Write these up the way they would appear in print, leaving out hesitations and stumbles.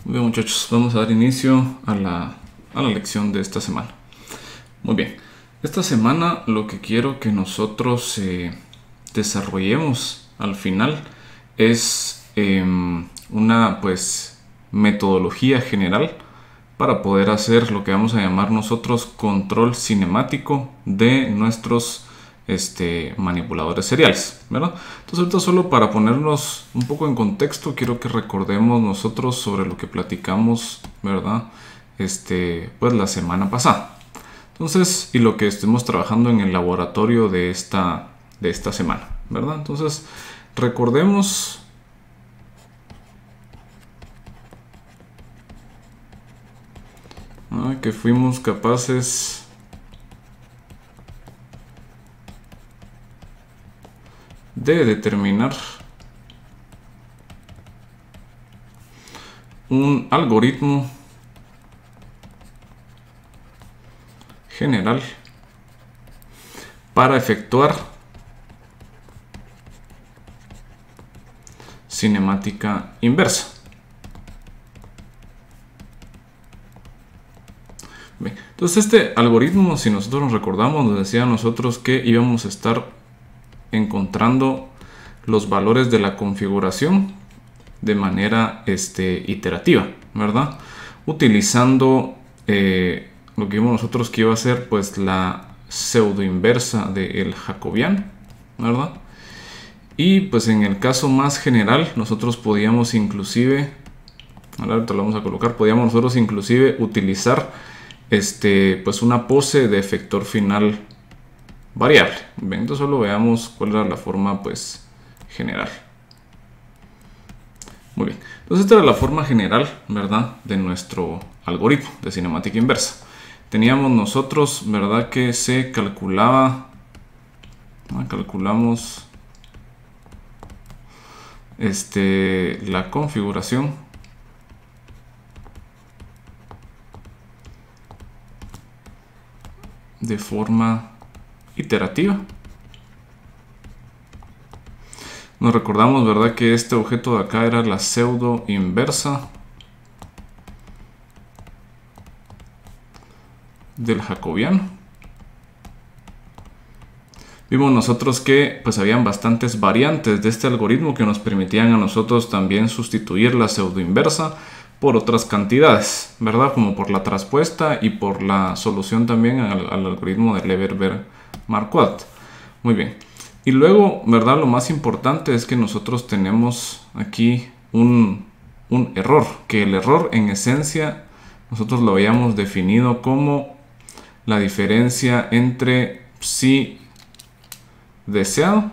Muy bien, muchachos, vamos a dar inicio a la lección de esta semana. Muy bien, esta semana lo que quiero que nosotros desarrollemos al final es una metodología general para poder hacer lo que vamos a llamar nosotros control cinemático de nuestros manipuladores seriales, ¿verdad? Entonces ahorita, solo para ponernos un poco en contexto, quiero que recordemos nosotros sobre lo que platicamos, ¿verdad? Pues la semana pasada. Entonces, y lo que estemos trabajando en el laboratorio de esta semana, ¿verdad? Entonces, recordemos que fuimos capaces de determinar un algoritmo general para efectuar cinemática inversa. Bien, entonces este algoritmo, si nosotros nos recordamos, nos decía a nosotros que íbamos a estar encontrando los valores de la configuración de manera iterativa, ¿verdad? Utilizando lo que vimos nosotros que iba a ser pues la pseudo inversa del jacobiano, ¿verdad? Y pues en el caso más general nosotros podíamos inclusive, ahorita lo vamos a colocar, podíamos nosotros inclusive utilizar pues una pose de efector final variable. Bien, entonces solo veamos cuál era la forma pues general. Muy bien, entonces esta era la forma general, ¿verdad?, de nuestro algoritmo de cinemática inversa. Teníamos nosotros, ¿verdad?, que se calculaba, calculamos la configuración de forma iterativa. Nos recordamos, ¿verdad?, que este objeto de acá era la pseudo inversa del jacobiano. Vimos nosotros que pues habían bastantes variantes de este algoritmo que nos permitían a nosotros también sustituir la pseudo inversa por otras cantidades, ¿verdad?, como por la traspuesta y por la solución también al algoritmo de Leverberg-Marquardt. Muy bien. Y luego, ¿verdad?, lo más importante es que nosotros tenemos aquí un error, que el error en esencia nosotros lo habíamos definido como la diferencia entre psi deseado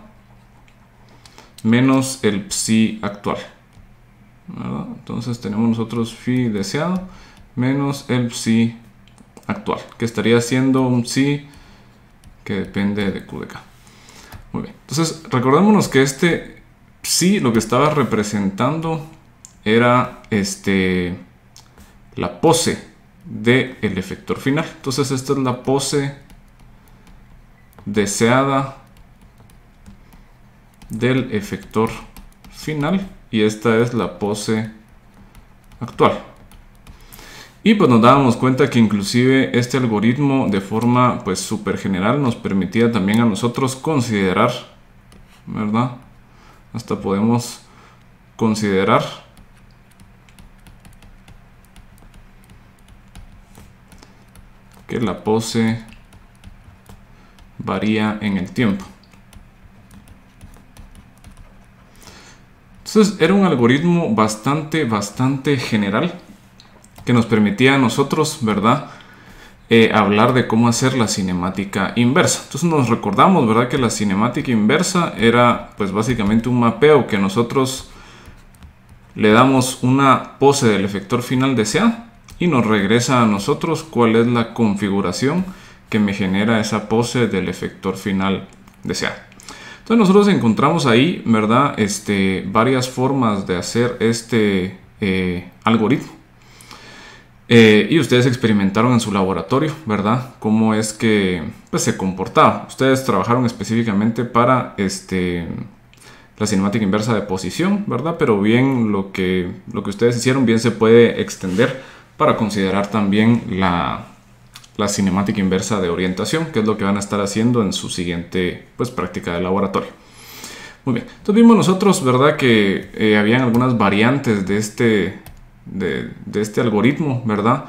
menos el psi actual, ¿verdad? Entonces tenemos nosotros phi deseado menos el psi actual, que estaría siendo un psi que depende de q de k. Muy bien, entonces recordémonos que este psi lo que estaba representando era la pose del efector final. Entonces esta es la pose deseada del efector final y esta es la pose actual. Y pues nos dábamos cuenta que inclusive este algoritmo de forma pues súper general nos permitía también a nosotros considerar, ¿verdad? Hasta podemos considerar que la pose varía en el tiempo. Entonces era un algoritmo bastante general que nos permitía a nosotros, ¿verdad?, hablar de cómo hacer la cinemática inversa. Entonces nos recordamos, ¿verdad?, que la cinemática inversa era pues básicamente un mapeo que nosotros le damos una pose del efector final deseado y nos regresa a nosotros cuál es la configuración que me genera esa pose del efector final deseado. Entonces nosotros encontramos ahí, ¿verdad?, varias formas de hacer este algoritmo. Y ustedes experimentaron en su laboratorio, ¿verdad?, cómo es que pues, se comportaba. Ustedes trabajaron específicamente para la cinemática inversa de posición, ¿verdad? Pero bien lo que ustedes hicieron bien se puede extender para considerar también la cinemática inversa de orientación, que es lo que van a estar haciendo en su siguiente pues, práctica de laboratorio. Muy bien, entonces vimos nosotros, ¿verdad? Que habían algunas variantes de este algoritmo, ¿verdad?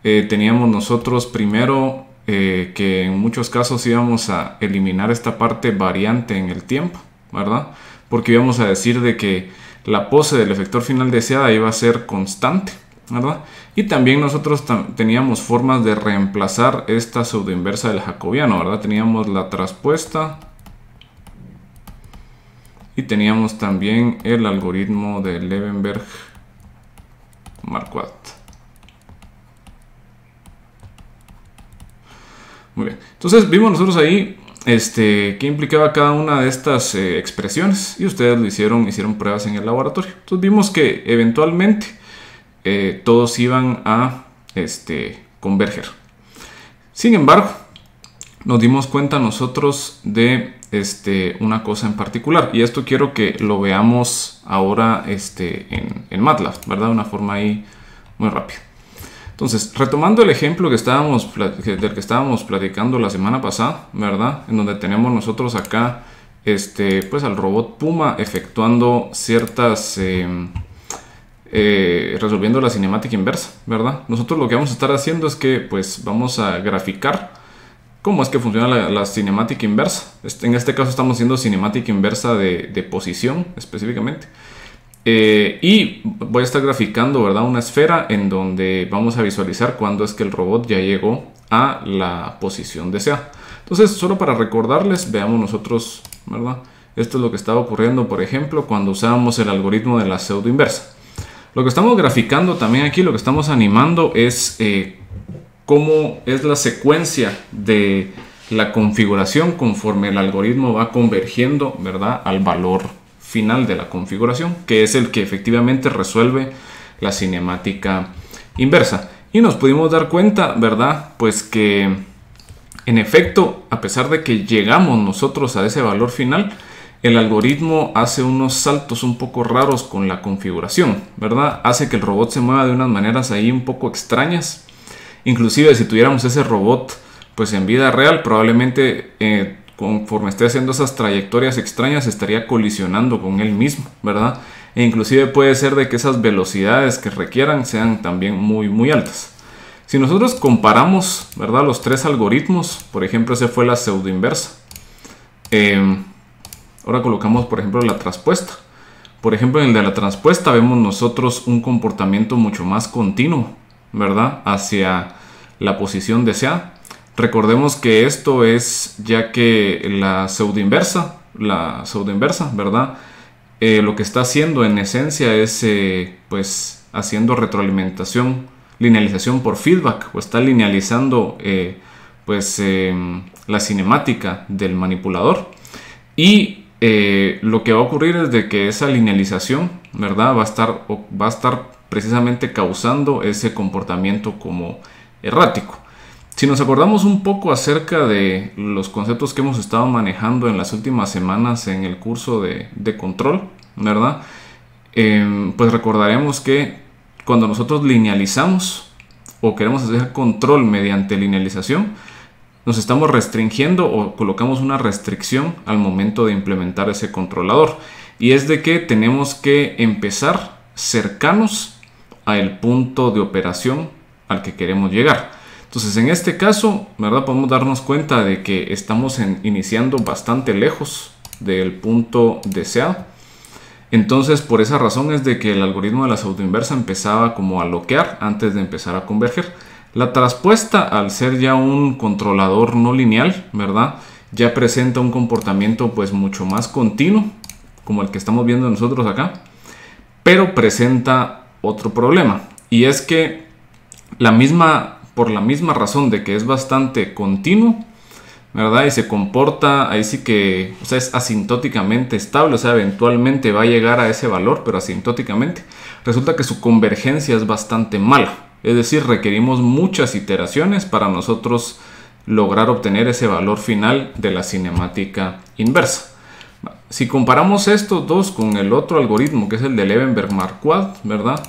Teníamos nosotros primero que en muchos casos íbamos a eliminar esta parte variante en el tiempo, ¿verdad? Porque íbamos a decir de que la pose del efector final deseada iba a ser constante, ¿verdad? Y también nosotros teníamos formas de reemplazar esta pseudoinversa del jacobiano, ¿verdad? Teníamos la traspuesta y teníamos también el algoritmo de Levenberg-Marquardt. Muy bien, entonces vimos nosotros ahí qué implicaba cada una de estas expresiones y ustedes lo hicieron pruebas en el laboratorio. Entonces vimos que eventualmente todos iban a converger. Sin embargo, nos dimos cuenta nosotros de una cosa en particular, y esto quiero que lo veamos ahora en MATLAB, ¿verdad? De una forma ahí muy rápida. Entonces, retomando el ejemplo del que estábamos platicando la semana pasada, ¿verdad? En donde tenemos nosotros acá pues al robot Puma efectuando ciertas resolviendo la cinemática inversa, ¿verdad? Nosotros lo que vamos a estar haciendo es que pues vamos a graficar cómo es que funciona la cinemática inversa. En este caso estamos haciendo cinemática inversa de posición específicamente. Y voy a estar graficando, ¿verdad? Una esfera en donde vamos a visualizar cuándo es que el robot ya llegó a la posición deseada. Entonces, solo para recordarles, veamos nosotros, ¿verdad? Esto es lo que estaba ocurriendo, por ejemplo, cuando usábamos el algoritmo de la pseudo inversa. Lo que estamos graficando también aquí, lo que estamos animando es cómo es la secuencia de la configuración conforme el algoritmo va convergiendo, ¿verdad? Al valor final de la configuración, que es el que efectivamente resuelve la cinemática inversa. Y nos pudimos dar cuenta, ¿verdad? Pues que en efecto, a pesar de que llegamos nosotros a ese valor final, el algoritmo hace unos saltos un poco raros con la configuración, ¿verdad? Hace que el robot se mueva de unas maneras ahí un poco extrañas. Inclusive si tuviéramos ese robot pues en vida real, probablemente conforme esté haciendo esas trayectorias extrañas estaría colisionando con él mismo, ¿verdad? E inclusive puede ser de que esas velocidades que requieran sean también muy altas. Si nosotros comparamos, ¿verdad? Los tres algoritmos, por ejemplo, ese fue la pseudoinversa. Ahora colocamos, por ejemplo, la traspuesta. Por ejemplo, en el de la traspuesta vemos nosotros un comportamiento mucho más continuo, ¿verdad? Hacia la posición deseada. Recordemos que esto es ya que la pseudoinversa, ¿verdad? Lo que está haciendo en esencia es pues haciendo retroalimentación, linealización por feedback, o está linealizando la cinemática del manipulador. Y lo que va a ocurrir es de que esa linealización, ¿verdad? va a estar precisamente causando ese comportamiento como errático. Si nos acordamos un poco acerca de los conceptos que hemos estado manejando en las últimas semanas en el curso de control, ¿verdad? Pues recordaremos que cuando nosotros linealizamos o queremos hacer control mediante linealización, nos estamos restringiendo o colocamos una restricción al momento de implementar ese controlador. Y es de que tenemos que empezar cercanos al punto de operación al que queremos llegar. Entonces, en este caso, ¿verdad? Podemos darnos cuenta de que estamos iniciando bastante lejos del punto deseado. Entonces, por esa razón es de que el algoritmo de la pseudoinversa empezaba como a bloquear antes de empezar a converger. La traspuesta, al ser ya un controlador no lineal, ¿verdad? Ya presenta un comportamiento pues mucho más continuo, como el que estamos viendo nosotros acá, pero presenta otro problema, y es que por la misma razón de que es bastante continuo, ¿verdad? Y se comporta, ahí sí que, o sea, es asintóticamente estable, o sea, eventualmente va a llegar a ese valor, pero asintóticamente. Resulta que su convergencia es bastante mala, es decir, requerimos muchas iteraciones para nosotros lograr obtener ese valor final de la cinemática inversa. Si comparamos estos dos con el otro algoritmo, que es el de Levenberg-Marquardt, ¿verdad?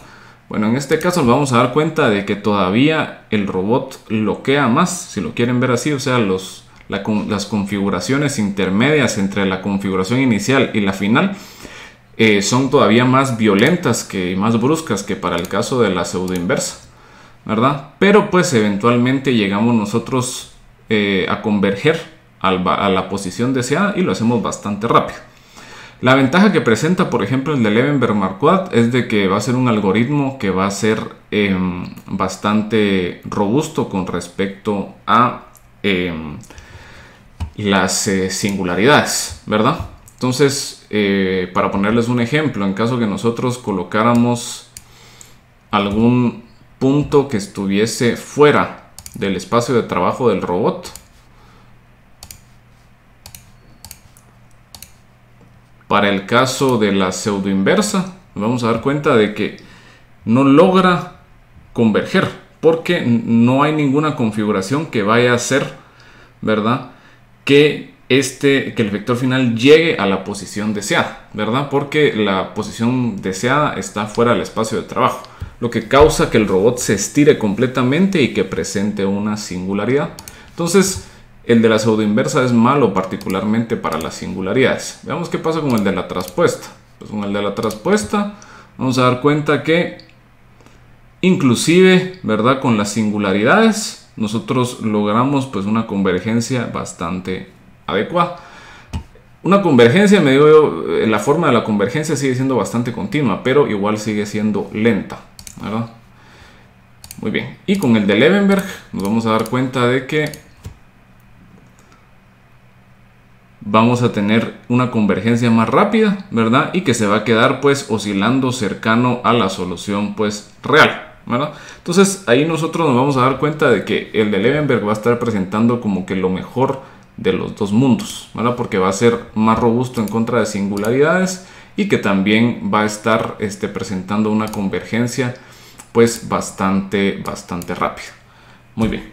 Bueno, en este caso nos vamos a dar cuenta de que todavía el robot bloquea más, si lo quieren ver así, o sea, las configuraciones intermedias entre la configuración inicial y la final son todavía más violentas y más bruscas que para el caso de la pseudoinversa, ¿verdad? Pero pues eventualmente llegamos nosotros a converger a la posición deseada y lo hacemos bastante rápido. La ventaja que presenta, por ejemplo, el de Levenberg-Marquardt es de que va a ser un algoritmo que va a ser bastante robusto con respecto a las singularidades, ¿verdad? Entonces, para ponerles un ejemplo, en caso que nosotros colocáramos algún punto que estuviese fuera del espacio de trabajo del robot, para el caso de la pseudoinversa, nos vamos a dar cuenta de que no logra converger, porque no hay ninguna configuración que vaya a hacer, ¿verdad?, que el vector final llegue a la posición deseada, ¿verdad? Porque la posición deseada está fuera del espacio de trabajo, lo que causa que el robot se estire completamente y que presente una singularidad. Entonces, el de la pseudoinversa es malo particularmente para las singularidades. Veamos qué pasa con el de la traspuesta. Pues con el de la traspuesta vamos a dar cuenta que inclusive, ¿verdad?, con las singularidades nosotros logramos pues una convergencia bastante adecuada. Una convergencia, me digo yo, la forma de la convergencia sigue siendo bastante continua, pero igual sigue siendo lenta, ¿verdad? Muy bien. Y con el de Levenberg nos vamos a dar cuenta de que vamos a tener una convergencia más rápida, ¿verdad? Y que se va a quedar pues oscilando cercano a la solución pues real, ¿verdad? Entonces ahí nosotros nos vamos a dar cuenta de que el de Levenberg va a estar presentando como que lo mejor de los dos mundos, ¿verdad? Porque va a ser más robusto en contra de singularidades y que también va a estar presentando una convergencia pues bastante rápida. Muy bien.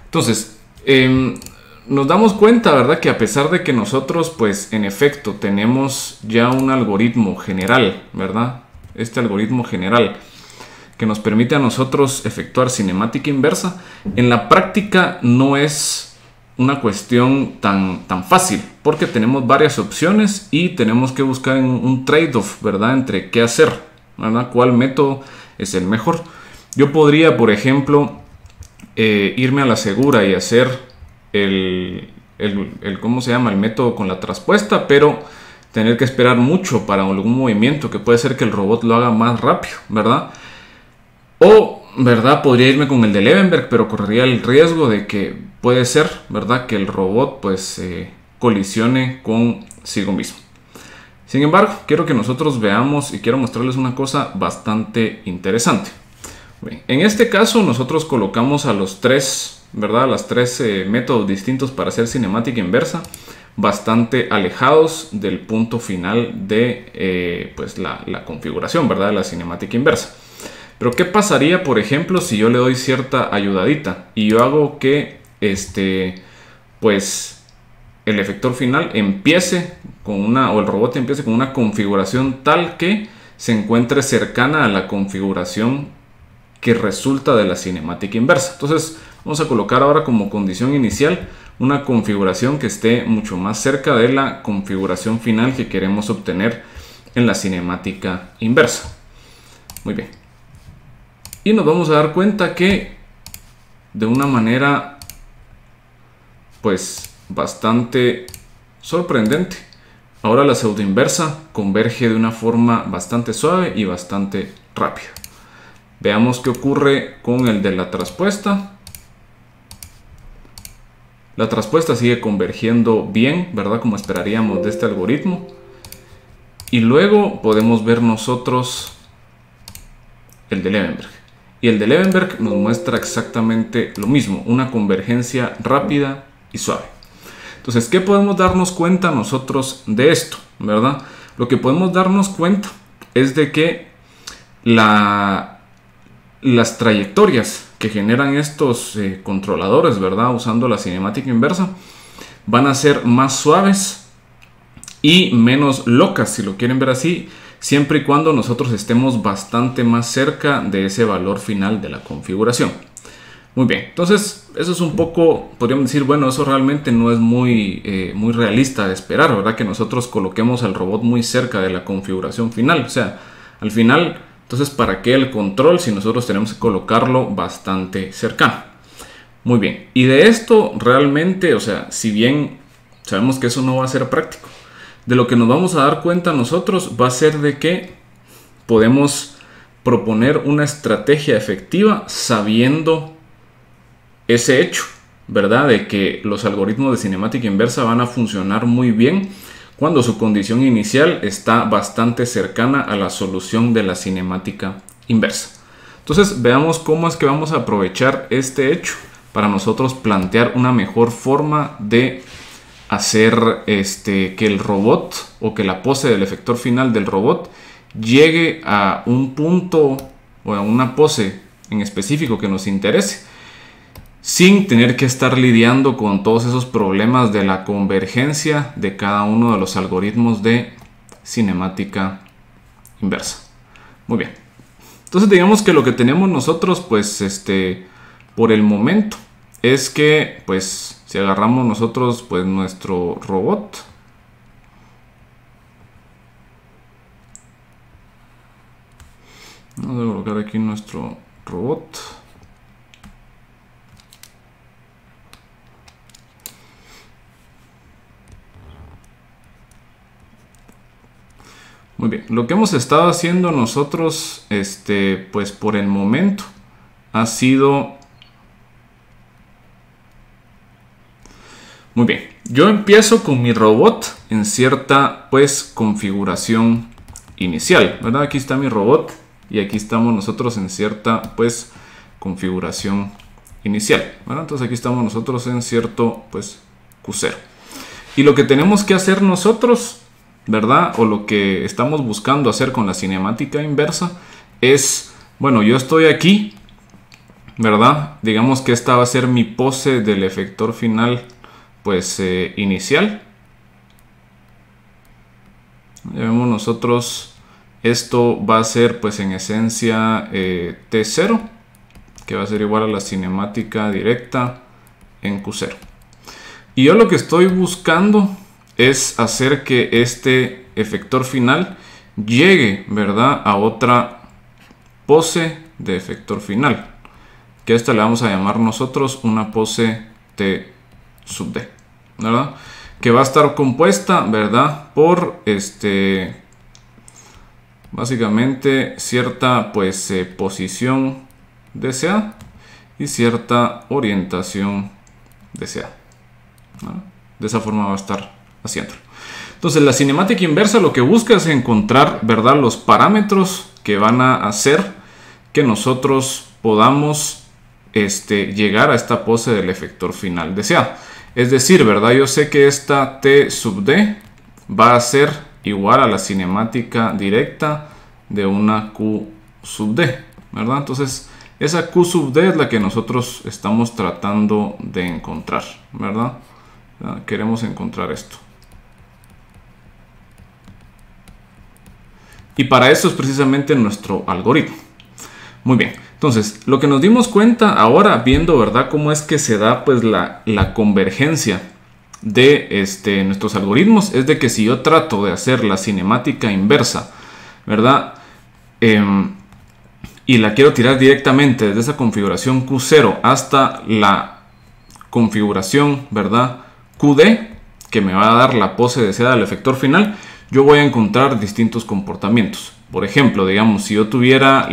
Entonces, nos damos cuenta, ¿verdad?, que a pesar de que nosotros, pues, en efecto, tenemos ya un algoritmo general, ¿verdad? Este algoritmo general que nos permite a nosotros efectuar cinemática inversa, en la práctica no es una cuestión tan fácil, porque tenemos varias opciones y tenemos que buscar un trade-off, ¿verdad?, entre qué hacer, ¿verdad?, cuál método es el mejor. Yo podría, por ejemplo, irme a la segura y hacer ¿cómo se llama?, el método con la traspuesta, pero tener que esperar mucho para algún movimiento que puede ser que el robot lo haga más rápido, ¿verdad? O, ¿verdad?, podría irme con el de Levenberg, pero correría el riesgo de que puede ser, ¿verdad?, que el robot pues colisione consigo mismo. Sin embargo, quiero que nosotros veamos y quiero mostrarles una cosa bastante interesante. Bien, en este caso nosotros colocamos a los tres, ¿verdad?, los tres métodos distintos para hacer cinemática inversa bastante alejados del punto final de pues la configuración, ¿verdad?, de la cinemática inversa. Pero ¿qué pasaría, por ejemplo, si yo le doy cierta ayudadita y yo hago que pues el efector final empiece con o el robot empiece con una configuración tal que se encuentre cercana a la configuración que resulta de la cinemática inversa? Entonces vamos a colocar ahora como condición inicial una configuración que esté mucho más cerca de la configuración final que queremos obtener en la cinemática inversa. Muy bien. Y nos vamos a dar cuenta que de una manera pues bastante sorprendente, ahora la pseudoinversa converge de una forma bastante suave y bastante rápida. Veamos qué ocurre con el de la traspuesta. La traspuesta sigue convergiendo bien, ¿verdad?, como esperaríamos de este algoritmo. Y luego podemos ver nosotros el de Levenberg. Y el de Levenberg nos muestra exactamente lo mismo, una convergencia rápida y suave. Entonces, ¿qué podemos darnos cuenta nosotros de esto, ¿verdad? Lo que podemos darnos cuenta es de que las trayectorias que generan estos controladores, ¿verdad?, usando la cinemática inversa, van a ser más suaves y menos locas, si lo quieren ver así, siempre y cuando nosotros estemos bastante más cerca de ese valor final de la configuración. Muy bien, entonces eso es un poco, podríamos decir, bueno, eso realmente no es muy realista de esperar, ¿verdad? Que nosotros coloquemos al robot muy cerca de la configuración final. O sea, al final, entonces, ¿para qué el control si nosotros tenemos que colocarlo bastante cercano? Muy bien, y de esto realmente, o sea, si bien sabemos que eso no va a ser práctico, de lo que nos vamos a dar cuenta nosotros va a ser de que podemos proponer una estrategia efectiva sabiendo ese hecho, ¿verdad? De que los algoritmos de cinemática inversa van a funcionar muy bien cuando su condición inicial está bastante cercana a la solución de la cinemática inversa. Entonces veamos cómo es que vamos a aprovechar este hecho para nosotros plantear una mejor forma de hacer que el robot o que la pose del efector final del robot llegue a un punto o a una pose en específico que nos interese, sin tener que estar lidiando con todos esos problemas de la convergencia de cada uno de los algoritmos de cinemática inversa. Muy bien. Entonces digamos que lo que tenemos nosotros, pues, por el momento, es que, pues, si agarramos nosotros, pues, nuestro robot, vamos a colocar aquí nuestro robot. Muy bien, lo que hemos estado haciendo nosotros, pues por el momento, ha sido... Muy bien, yo empiezo con mi robot en cierta, pues, configuración inicial, ¿verdad? Aquí está mi robot y aquí estamos nosotros en cierta, pues, configuración inicial, ¿verdad? Entonces aquí estamos nosotros en cierto, pues, Q0. Y lo que tenemos que hacer nosotros, ¿verdad? O lo que estamos buscando hacer con la cinemática inversa es, bueno, yo estoy aquí, ¿verdad? Digamos que esta va a ser mi pose del efector final, pues, inicial. Ya vemos nosotros, esto va a ser, pues, en esencia T0, que va a ser igual a la cinemática directa en Q0. Y yo lo que estoy buscando es hacer que este efector final llegue, ¿verdad?, a otra pose de efector final, que a esta le vamos a llamar nosotros una pose T sub D, ¿verdad?, que va a estar compuesta, ¿verdad?, por básicamente cierta, pues, posición deseada y cierta orientación deseada, ¿verdad? De esa forma va a estar haciéndolo. Entonces la cinemática inversa lo que busca es encontrar, ¿verdad?, los parámetros que van a hacer que nosotros podamos llegar a esta pose del efector final deseado. Es decir, ¿verdad?, yo sé que esta T sub D va a ser igual a la cinemática directa de una Q sub D, ¿verdad? Entonces esa Q sub D es la que nosotros estamos tratando de encontrar, ¿verdad? Queremos encontrar esto. Y para eso es precisamente nuestro algoritmo. Muy bien, entonces lo que nos dimos cuenta ahora viendo, ¿verdad?, cómo es que se da, pues, la convergencia de nuestros algoritmos, es de que si yo trato de hacer la cinemática inversa, ¿verdad?, y la quiero tirar directamente desde esa configuración Q0 hasta la configuración, ¿verdad?, QD, que me va a dar la pose deseada del efector final, yo voy a encontrar distintos comportamientos. Por ejemplo, digamos, si yo tuviera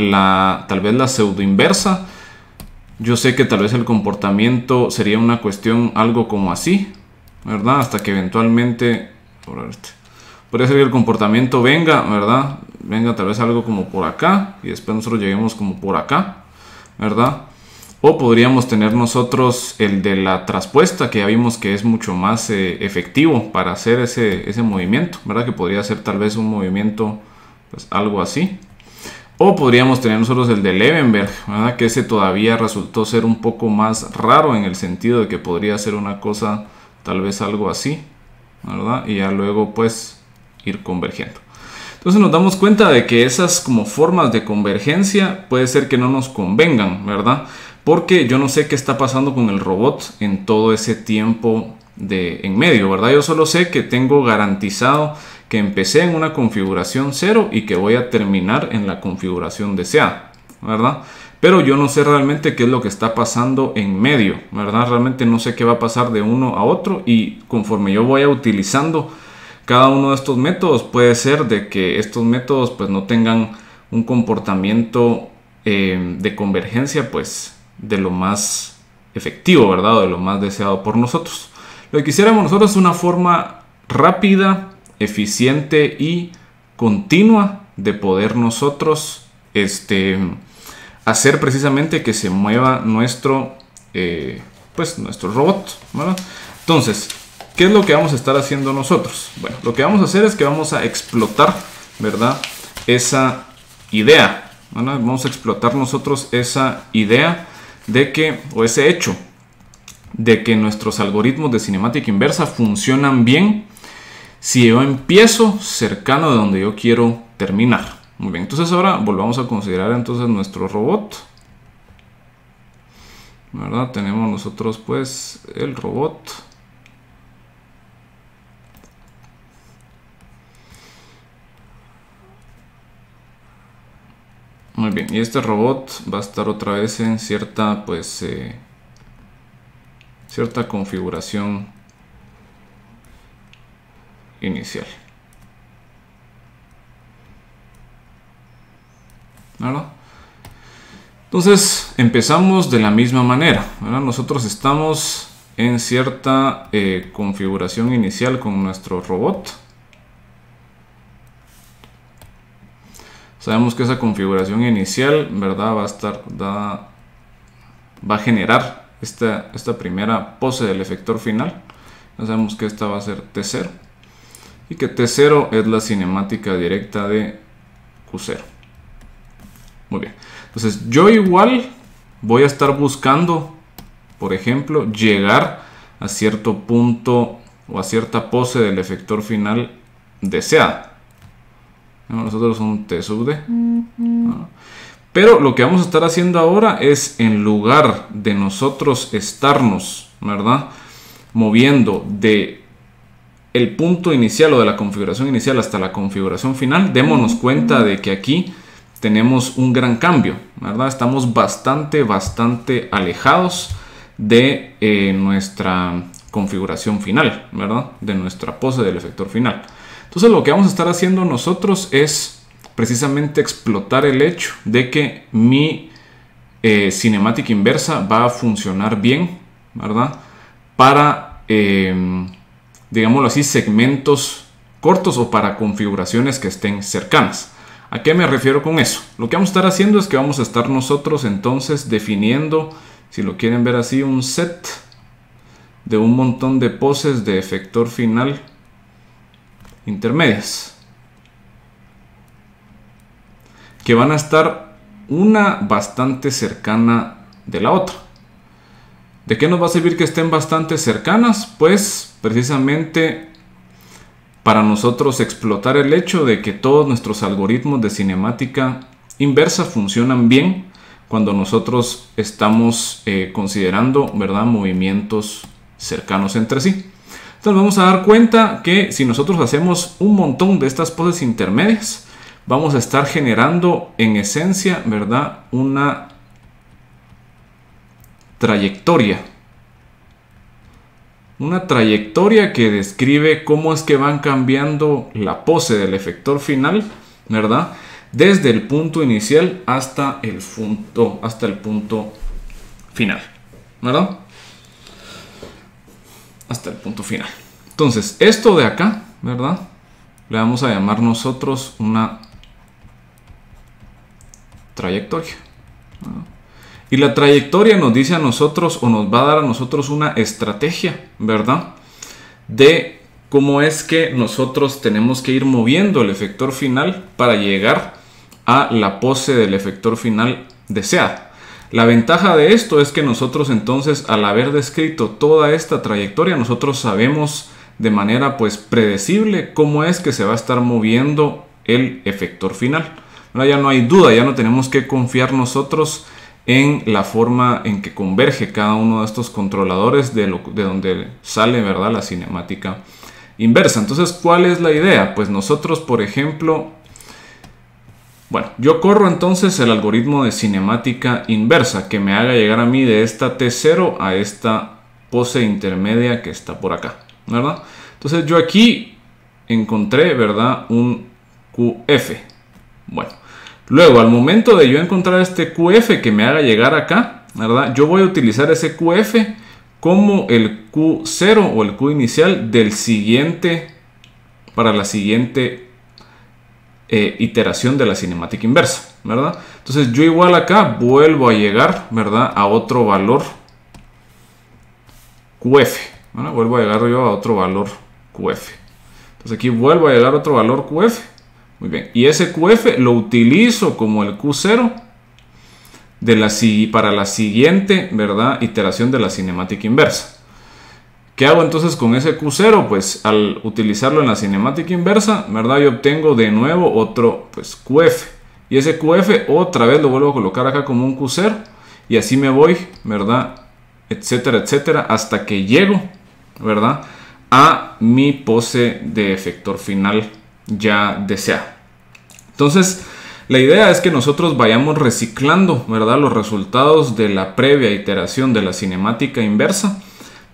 tal vez la pseudo inversa, yo sé que tal vez el comportamiento sería una cuestión algo como así, ¿verdad? Hasta que eventualmente, podría ser que el comportamiento venga, ¿verdad? Venga tal vez algo como por acá y después nosotros lleguemos como por acá, ¿verdad? O podríamos tener nosotros el de la traspuesta, que ya vimos que es mucho más efectivo para hacer ese movimiento, ¿verdad? Que podría ser tal vez un movimiento, pues, algo así. O podríamos tener nosotros el de Levenberg, ¿verdad?, que ese todavía resultó ser un poco más raro en el sentido de que podría ser una cosa tal vez algo así, ¿verdad? Y ya luego, pues, ir convergiendo. Entonces nos damos cuenta de que esas como formas de convergencia puede ser que no nos convengan, ¿verdad? Porque yo no sé qué está pasando con el robot en todo ese tiempo en medio, ¿verdad? Yo solo sé que tengo garantizado que empecé en una configuración 0 y que voy a terminar en la configuración deseada, ¿verdad? Pero yo no sé realmente qué es lo que está pasando en medio, ¿verdad? Realmente no sé qué va a pasar de uno a otro, y conforme yo vaya utilizando cada uno de estos métodos, puede ser de que estos métodos pues no tengan un comportamiento de convergencia pues de lo más efectivo, ¿verdad? O de lo más deseado por nosotros. Lo que quisiéramos nosotros es una forma rápida, eficiente y continua de poder nosotros hacer precisamente que se mueva nuestro robot, ¿verdad? Entonces, ¿qué es lo que vamos a estar haciendo nosotros? Bueno, lo que vamos a hacer es que vamos a explotar, ¿verdad? Esa idea, ¿verdad? Vamos a explotar nosotros esa idea de que, o ese hecho de que nuestros algoritmos de cinemática inversa funcionan bien si yo empiezo cercano de donde yo quiero terminar. Muy bien, entonces ahora volvamos a considerar entonces nuestro robot, ¿verdad? Tenemos nosotros pues el robot. Muy bien, y este robot va a estar otra vez en cierta cierta configuración inicial, ¿verdad? Entonces empezamos de la misma manera, ¿verdad? Nosotros estamos en cierta configuración inicial con nuestro robot. Sabemos que esa configuración inicial, ¿verdad? Va a generar esta primera pose del efector final. Ya sabemos que esta va a ser T0 y que T0 es la cinemática directa de Q0. Muy bien, entonces yo igual voy a estar buscando, por ejemplo, llegar a cierto punto o a cierta pose del efector final deseada. Nosotros un T sub D. Pero lo que vamos a estar haciendo ahora es, en lugar de nosotros estarnos, ¿verdad?, moviendo de el punto inicial o de la configuración inicial hasta la configuración final, démonos cuenta de que aquí tenemos un gran cambio, ¿verdad? Estamos bastante alejados de nuestra configuración final, ¿verdad? De nuestra pose del efector final. Entonces lo que vamos a estar haciendo nosotros es precisamente explotar el hecho de que mi cinemática inversa va a funcionar bien, ¿verdad? Para, digámoslo así, segmentos cortos o para configuraciones que estén cercanas. ¿A qué me refiero con eso? Lo que vamos a estar haciendo es que vamos a estar nosotros entonces definiendo, si lo quieren ver así, un set de un montón de poses de efector final intermedias, que van a estar una bastante cercana de la otra. ¿De qué nos va a servir que estén bastante cercanas? Pues precisamente para nosotros explotar el hecho de que todos nuestros algoritmos de cinemática inversa funcionan bien cuando nosotros estamos considerando, ¿verdad?, movimientos cercanos entre sí. Entonces vamos a dar cuenta que si nosotros hacemos un montón de estas poses intermedias, vamos a estar generando en esencia, ¿verdad?, una trayectoria. Una trayectoria que describe cómo es que van cambiando la pose del efector final, ¿verdad?, desde el punto inicial hasta el punto final, ¿verdad? Hasta el punto final. Entonces, esto de acá, ¿verdad?, le vamos a llamar nosotros una trayectoria, ¿verdad? Y la trayectoria nos dice a nosotros, o nos va a dar a nosotros una estrategia, ¿verdad?, de cómo es que nosotros tenemos que ir moviendo el efector final para llegar a la pose del efector final deseada. La ventaja de esto es que nosotros entonces, al haber descrito toda esta trayectoria, nosotros sabemos de manera pues predecible cómo es que se va a estar moviendo el efector final. Ahora ya no hay duda, ya no tenemos que confiar nosotros en la forma en que converge cada uno de estos controladores de donde sale, ¿verdad?, la cinemática inversa. Entonces, ¿cuál es la idea? Pues nosotros, por ejemplo, bueno, yo corro entonces el algoritmo de cinemática inversa que me haga llegar a mí de esta T0 a esta pose intermedia que está por acá, ¿verdad? Entonces yo aquí encontré, ¿verdad?, un QF. Bueno, luego al momento de yo encontrar este QF que me haga llegar acá, ¿verdad?, yo voy a utilizar ese QF como el Q0 o el Q inicial del siguiente, para la siguiente iteración de la cinemática inversa, ¿verdad? Entonces yo igual acá vuelvo a llegar, ¿verdad?, a otro valor QF, ¿verdad? Vuelvo a llegar yo a otro valor QF. Entonces aquí vuelvo a llegar a otro valor QF. Muy bien. Y ese QF lo utilizo como el Q0 para la siguiente, ¿verdad?, iteración de la cinemática inversa. ¿Qué hago entonces con ese Q0? Pues al utilizarlo en la cinemática inversa, ¿verdad?, yo obtengo de nuevo otro pues QF. Y ese QF otra vez lo vuelvo a colocar acá como un Q0. Y así me voy, ¿verdad?, etcétera, etcétera, hasta que llego, ¿verdad?, a mi pose de efector final ya deseada. Entonces, la idea es que nosotros vayamos reciclando, ¿verdad?, los resultados de la previa iteración de la cinemática inversa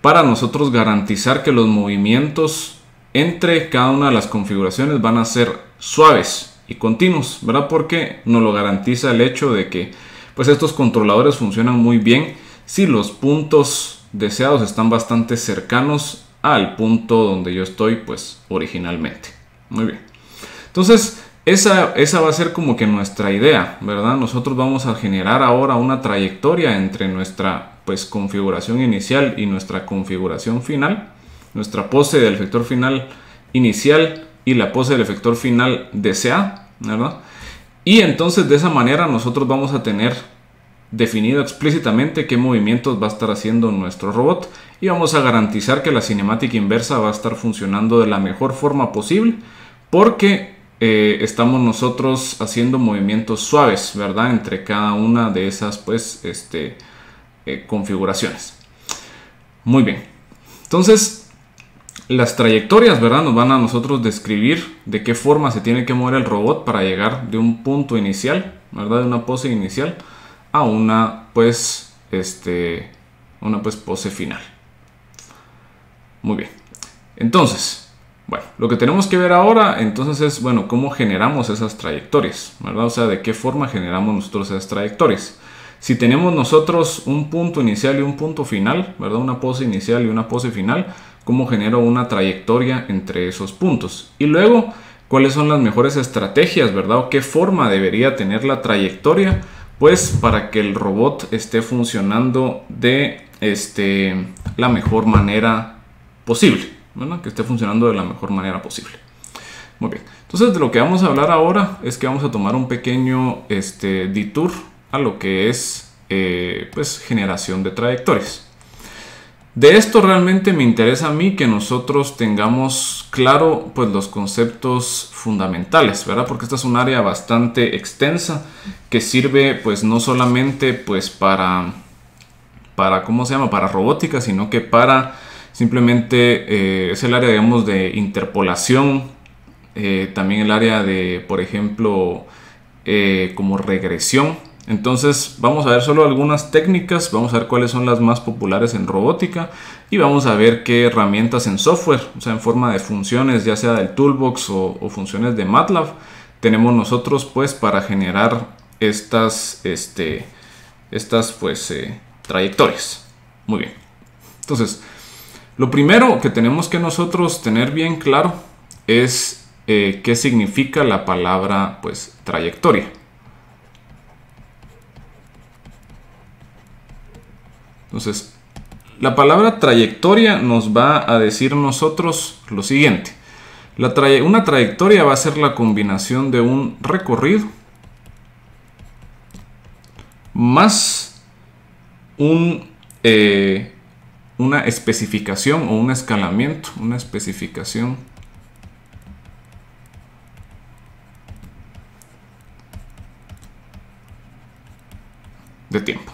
para nosotros garantizar que los movimientos entre cada una de las configuraciones van a ser suaves y continuos, ¿verdad? Porque nos lo garantiza el hecho de que pues estos controladores funcionan muy bien si los puntos deseados están bastante cercanos al punto donde yo estoy pues originalmente. Muy bien. Entonces, esa va a ser como que nuestra idea, ¿verdad? Nosotros vamos a generar ahora una trayectoria entre nuestra pues configuración inicial y nuestra configuración final, nuestra pose del efector final inicial y la pose del efector final deseada, ¿verdad? Y entonces de esa manera nosotros vamos a tener definido explícitamente qué movimientos va a estar haciendo nuestro robot y vamos a garantizar que la cinemática inversa va a estar funcionando de la mejor forma posible porque estamos nosotros haciendo movimientos suaves, ¿verdad?, entre cada una de esas pues configuraciones. Muy bien. Entonces, las trayectorias, ¿verdad?, nos van a nosotros describir de qué forma se tiene que mover el robot para llegar de un punto inicial, ¿verdad?, de una pose inicial a una pues pose final. Muy bien. Entonces, bueno, lo que tenemos que ver ahora entonces es, bueno, cómo generamos esas trayectorias, ¿verdad? O sea, de qué forma generamos nosotros esas trayectorias. Si tenemos nosotros un punto inicial y un punto final, ¿verdad?, una pose inicial y una pose final, ¿cómo genero una trayectoria entre esos puntos? Y luego, ¿cuáles son las mejores estrategias, ¿verdad? O qué forma debería tener la trayectoria, pues, para que el robot esté funcionando de la mejor manera posible, ¿verdad? Que esté funcionando de la mejor manera posible. Muy bien. Entonces, de lo que vamos a hablar ahora es que vamos a tomar un pequeño detour a lo que es pues generación de trayectorias. De esto realmente me interesa a mí que nosotros tengamos claro pues los conceptos fundamentales, ¿verdad? Porque esta es un área bastante extensa que sirve pues no solamente pues para ¿cómo se llama?, para robótica, sino que para simplemente es el área, digamos, de interpolación, también el área de, por ejemplo, como regresión. Entonces vamos a ver solo algunas técnicas, vamos a ver cuáles son las más populares en robótica y vamos a ver qué herramientas en software, o sea, en forma de funciones, ya sea del Toolbox o funciones de MATLAB, tenemos nosotros pues para generar estas trayectorias. Muy bien. Entonces, lo primero que tenemos que nosotros tener bien claro es qué significa la palabra pues trayectoria. Entonces, la palabra trayectoria nos va a decir nosotros lo siguiente. Una trayectoria va a ser la combinación de un recorrido más una una especificación o un escalamiento, una especificación de tiempo.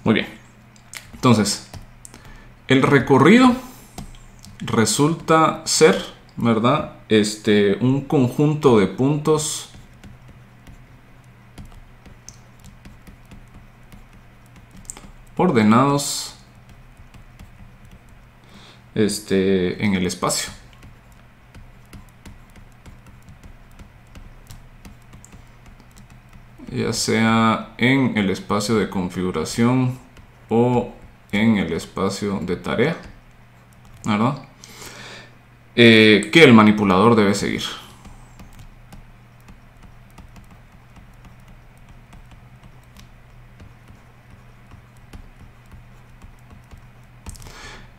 Muy bien. Entonces, el recorrido resulta ser, ¿verdad? Un conjunto de puntos ordenados en el espacio. Ya sea en el espacio de configuración o en el espacio de tarea, ¿verdad? Que el manipulador debe seguir.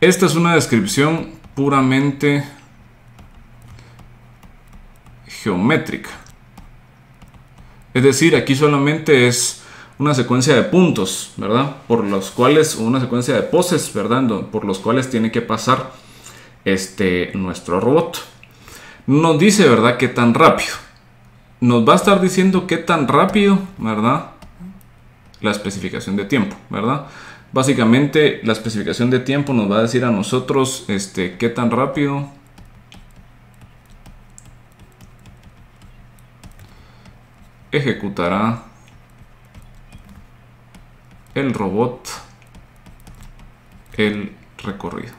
Esta es una descripción puramente geométrica. Es decir, aquí solamente es una secuencia de puntos, ¿verdad? Por los cuales, una secuencia de poses, ¿verdad? Por los cuales tiene que pasar nuestro robot. Nos dice, ¿verdad?, qué tan rápido. Nos va a estar diciendo qué tan rápido, ¿verdad? La especificación de tiempo, ¿verdad? Básicamente, la especificación de tiempo nos va a decir a nosotros qué tan rápido ejecutará el robot el recorrido.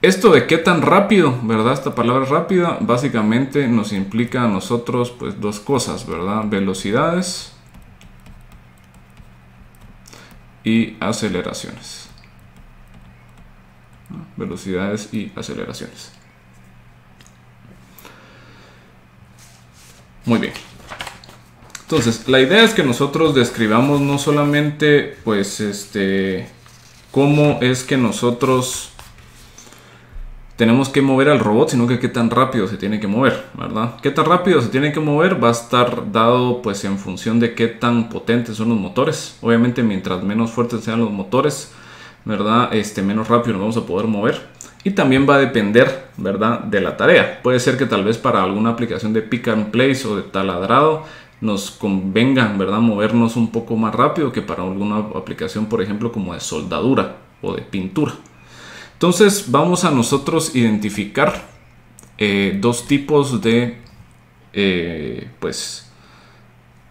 Esto de qué tan rápido, ¿verdad? Esta palabra rápida básicamente nos implica a nosotros pues dos cosas, ¿verdad? Velocidades y aceleraciones. Velocidades y aceleraciones. Muy bien. Entonces, la idea es que nosotros describamos no solamente pues cómo es que nosotros tenemos que mover al robot, sino que qué tan rápido se tiene que mover, ¿verdad? Qué tan rápido se tiene que mover va a estar dado pues en función de qué tan potentes son los motores. Obviamente mientras menos fuertes sean los motores, ¿verdad? Menos rápido nos vamos a poder mover. Y también va a depender, ¿verdad?, de la tarea. Puede ser que tal vez para alguna aplicación de pick and place o de taladrado nos convenga, ¿verdad?, movernos un poco más rápido que para alguna aplicación, por ejemplo, como de soldadura o de pintura. Entonces vamos a nosotros identificar dos tipos de pues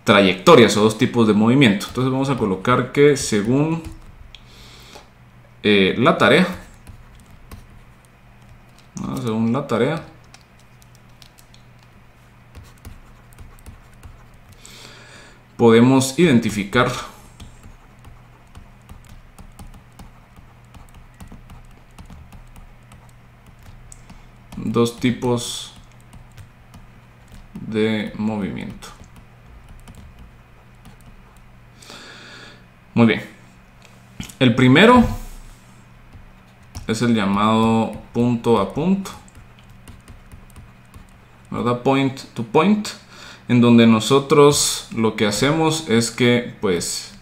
trayectorias o dos tipos de movimiento. Entonces vamos a colocar que según la tarea, según la tarea, podemos identificar dos tipos de movimiento. Muy bien. El primero es el llamado punto a punto, ¿verdad? Point to point, en donde nosotros lo que hacemos es que pues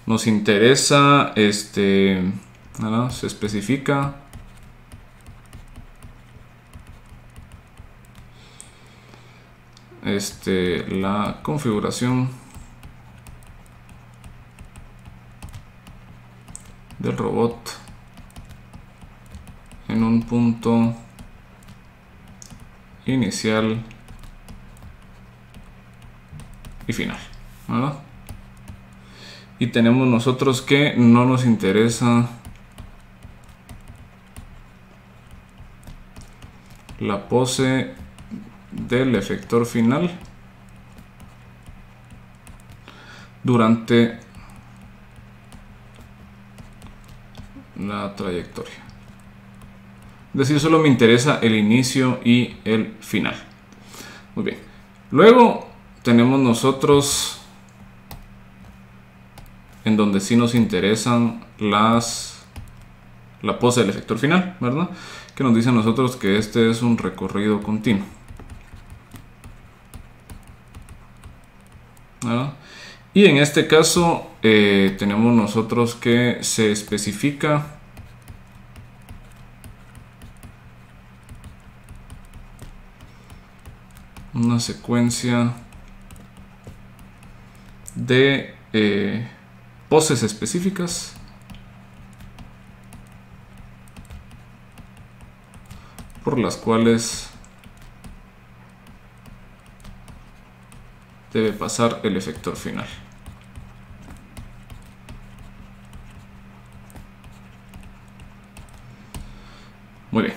nos interesa ¿verdad?, se especifica la configuración del robot en un punto inicial y final, ¿verdad? Y tenemos nosotros que no nos interesa la pose del efector final durante la trayectoria. Es decir, solo me interesa el inicio y el final. Muy bien. Luego tenemos nosotros en donde sí nos interesan la pose del efector final, ¿verdad? Que nos dice a nosotros que este es un recorrido continuo, ¿verdad? Y en este caso tenemos nosotros que se especifica una secuencia de poses específicas por las cuales debe pasar el efector final. Muy bien.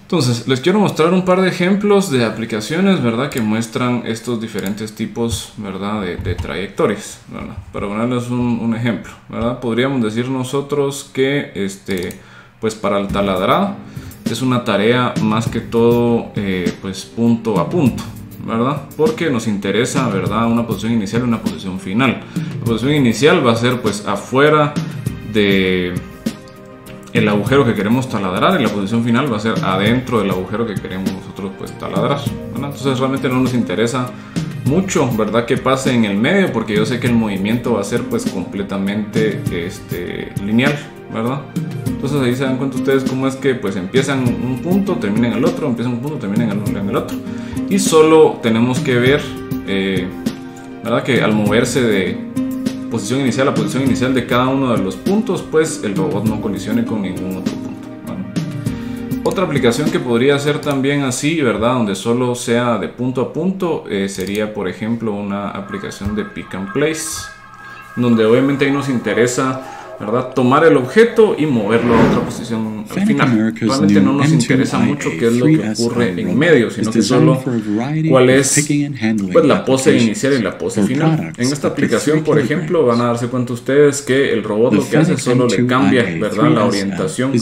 Entonces, les quiero mostrar un par de ejemplos de aplicaciones, ¿verdad? Que muestran estos diferentes tipos, ¿verdad? De trayectorias, ¿verdad? Para ponerles un ejemplo, ¿verdad? Podríamos decir nosotros que, pues para el taladrado es una tarea más que todo, pues punto a punto, ¿verdad? Porque nos interesa, ¿verdad? Una posición inicial y una posición final. La posición inicial va a ser, pues, afuera de el agujero que queremos taladrar, y la posición final va a ser adentro del agujero que queremos nosotros, pues, taladrar, ¿verdad? Entonces realmente no nos interesa mucho, ¿verdad? Que pase en el medio, porque yo sé que el movimiento va a ser, pues, completamente lineal, ¿verdad? Entonces ahí se dan cuenta ustedes cómo es que, pues, empiezan un punto, terminan en el otro, empiezan un punto, terminan en el otro, y solo tenemos que ver, ¿verdad? Que al moverse de posición inicial a posición inicial de cada uno de los puntos, pues el robot no colisione con ningún otro punto. Bueno, otra aplicación que podría ser también así, ¿verdad? Donde solo sea de punto a punto, sería, por ejemplo, una aplicación de pick and place, donde obviamente ahí nos interesa, ¿verdad? Tomar el objeto y moverlo a otra posición al final. Realmente no nos interesa mucho qué es lo que ocurre en medio, sino que solo cuál es, pues, la pose inicial y la pose final. En esta aplicación, por ejemplo, van a darse cuenta ustedes que el robot lo que hace es solo le cambia, ¿verdad? La orientación a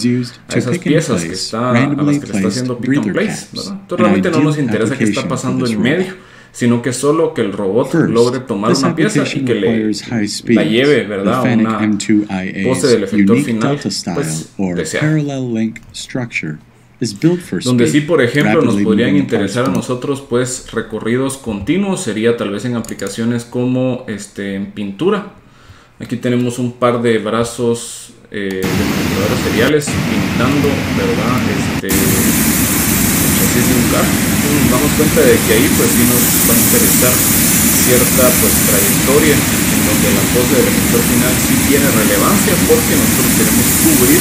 esas piezas que está, a las que le está haciendo pick and place, ¿verdad? Entonces realmente no nos interesa qué está pasando en medio, sino que solo que el robot logre tomar una pieza y que la lleve, ¿verdad? A una pose del efector final, pues, deseada. Donde sí, por ejemplo, nos podrían interesar a nosotros, pues, recorridos continuos, sería tal vez en aplicaciones como en pintura. Aquí tenemos un par de brazos de manipuladores seriales pintando, ¿verdad? Chasis de un carro. Entonces nos damos cuenta de que ahí, pues, sí nos va a interesar cierta, pues, trayectoria en donde la pose del efector final sí tiene relevancia, porque nosotros queremos cubrir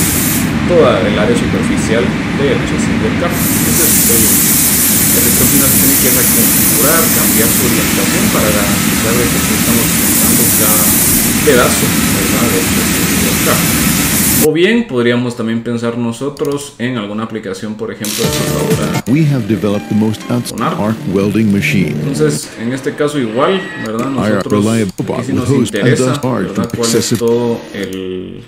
toda el área superficial del chasis del carro. Entonces el efector final tiene que reconfigurar, cambiar su orientación para garantizar de que sí estamos pintando cada pedazo, ¿verdad?, del chasis del carro. O bien podríamos también pensar nosotros en alguna aplicación, por ejemplo, de soldadura. Entonces, en este caso igual, ¿verdad? Nosotros aquí sí nos interesa, ¿verdad?, cuál es todo el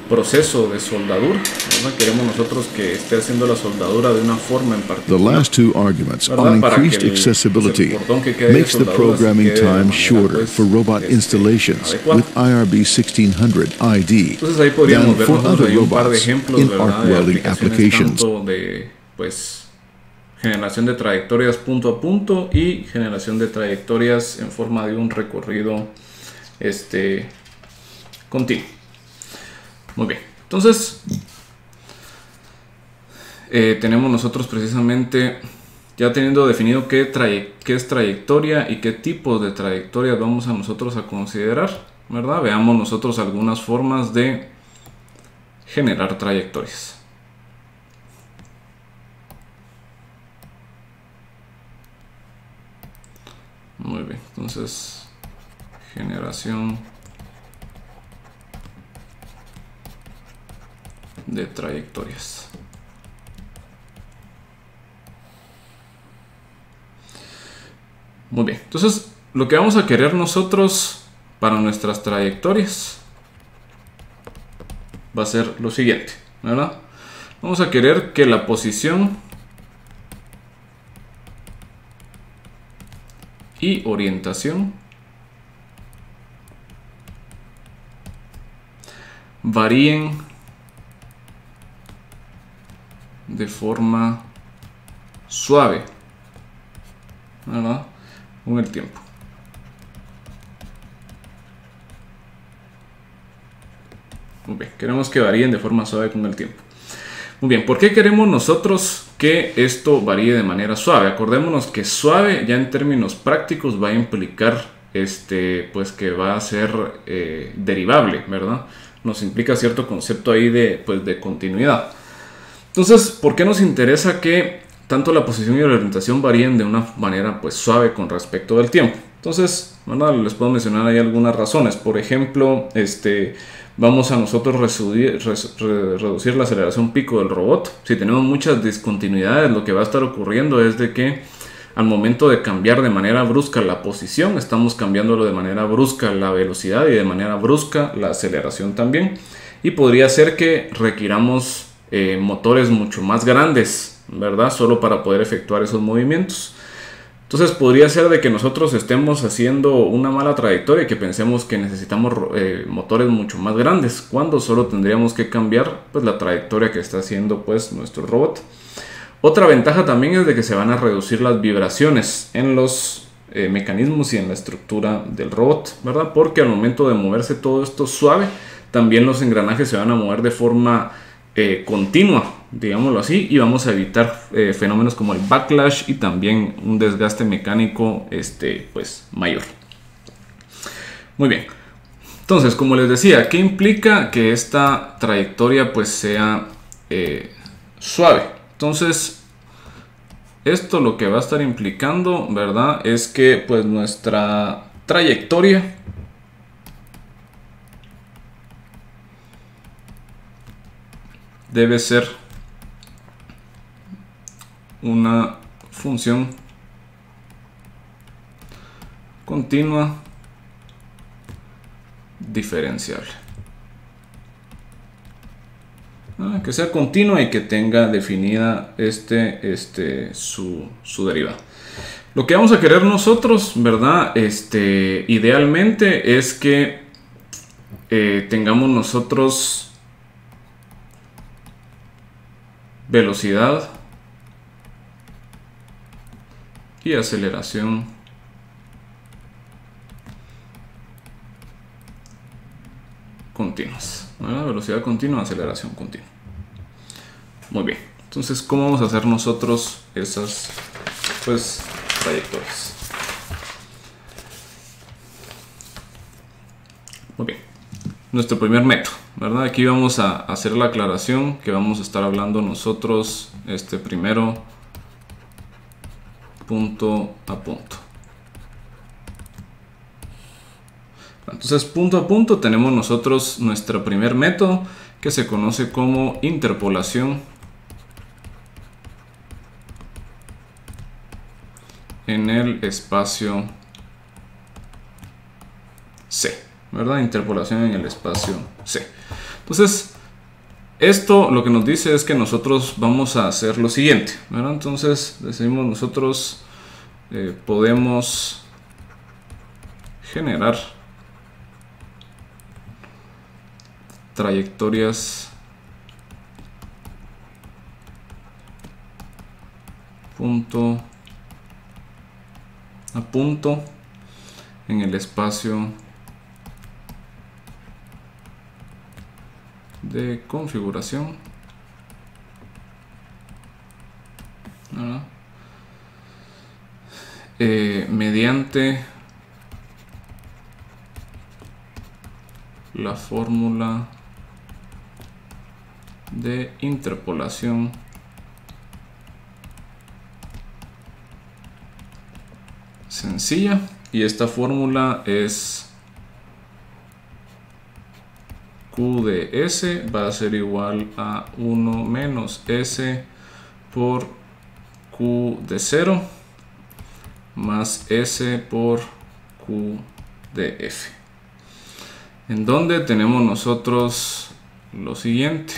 proceso de soldadura, ¿verdad? Queremos nosotros que esté haciendo la soldadura de una forma en particular. The last two arguments on increased accessibility makes the programming time shorter for robot installations with IRB 1600 ID than for other robots in arc welding applications. Tanto de, pues, generación de trayectorias punto a punto y generación de trayectorias en forma de un recorrido continuo. Muy bien, entonces tenemos nosotros precisamente, ya teniendo definido qué es trayectoria y qué tipos de trayectorias vamos a nosotros a considerar, ¿verdad? Veamos nosotros algunas formas de generar trayectorias. Muy bien, entonces generación de trayectorias. Muy bien, entonces lo que vamos a querer nosotros para nuestras trayectorias va a ser lo siguiente, ¿verdad? Vamos a querer que la posición y orientación varíen de forma suave, ¿verdad?, con el tiempo. Muy bien, queremos que varíen de forma suave con el tiempo. Muy bien, ¿por qué queremos nosotros que esto varíe de manera suave? Acordémonos que suave ya en términos prácticos va a implicar pues que va a ser derivable, ¿verdad? Nos implica cierto concepto ahí de continuidad. Entonces, ¿por qué nos interesa que tanto la posición y la orientación varíen de una manera pues suave con respecto del tiempo? Entonces, ¿verdad? Les puedo mencionar ahí algunas razones. Por ejemplo, vamos a nosotros reducir la aceleración pico del robot. Si tenemos muchas discontinuidades, lo que va a estar ocurriendo es de que al momento de cambiar de manera brusca la posición, estamos cambiándolo de manera brusca la velocidad y de manera brusca la aceleración también. Y podría ser que requiramos motores mucho más grandes, ¿verdad? Solo para poder efectuar esos movimientos. Entonces podría ser de que nosotros estemos haciendo una mala trayectoria y que pensemos que necesitamos motores mucho más grandes, cuando solo tendríamos que cambiar pues la trayectoria que está haciendo pues nuestro robot. Otra ventaja también es de que se van a reducir las vibraciones en los mecanismos y en la estructura del robot, ¿verdad? Porque al momento de moverse todo esto suave, también los engranajes se van a mover de forma continua, digámoslo así, y vamos a evitar fenómenos como el backlash y también un desgaste mecánico pues mayor. Muy bien, entonces como les decía, ¿qué implica que esta trayectoria pues sea suave? Entonces esto lo que va a estar implicando, ¿verdad? Es que pues nuestra trayectoria debe ser una función continua diferenciable. Que sea continua y que tenga definida su derivada. Lo que vamos a querer nosotros, ¿verdad? Idealmente es que tengamos nosotros velocidad y aceleración continuas, ¿verdad? Velocidad continua, aceleración continua. Muy bien, entonces ¿cómo vamos a hacer nosotros esas pues trayectorias? Muy bien, nuestro primer método, ¿verdad? Aquí vamos a hacer la aclaración que vamos a estar hablando nosotros primero punto a punto. Entonces punto a punto tenemos nosotros nuestro primer método que se conoce como interpolación en el espacio C, ¿verdad? Interpolación en el espacio C. Entonces esto lo que nos dice es que nosotros vamos a hacer lo siguiente, ¿verdad? Entonces decimos nosotros podemos generar trayectorias punto a punto en el espacio de configuración, ¿verdad? Mediante la fórmula de interpolación sencilla, y esta fórmula es Q de S va a ser igual a 1 menos S por Q de 0 más S por Q de F, en donde tenemos nosotros lo siguiente.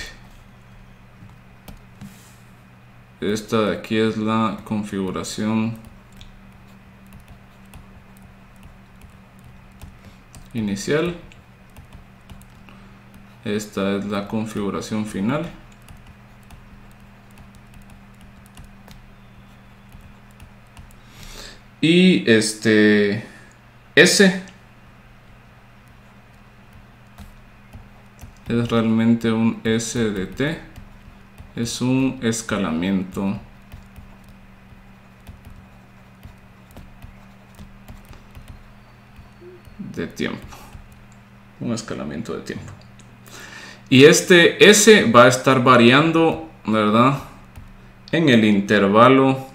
Esta de aquí es la configuración inicial. Esta es la configuración final. Y S es realmente un S de t, es un escalamiento de tiempo, un escalamiento de tiempo. Y este S va a estar variando, ¿verdad?, en el intervalo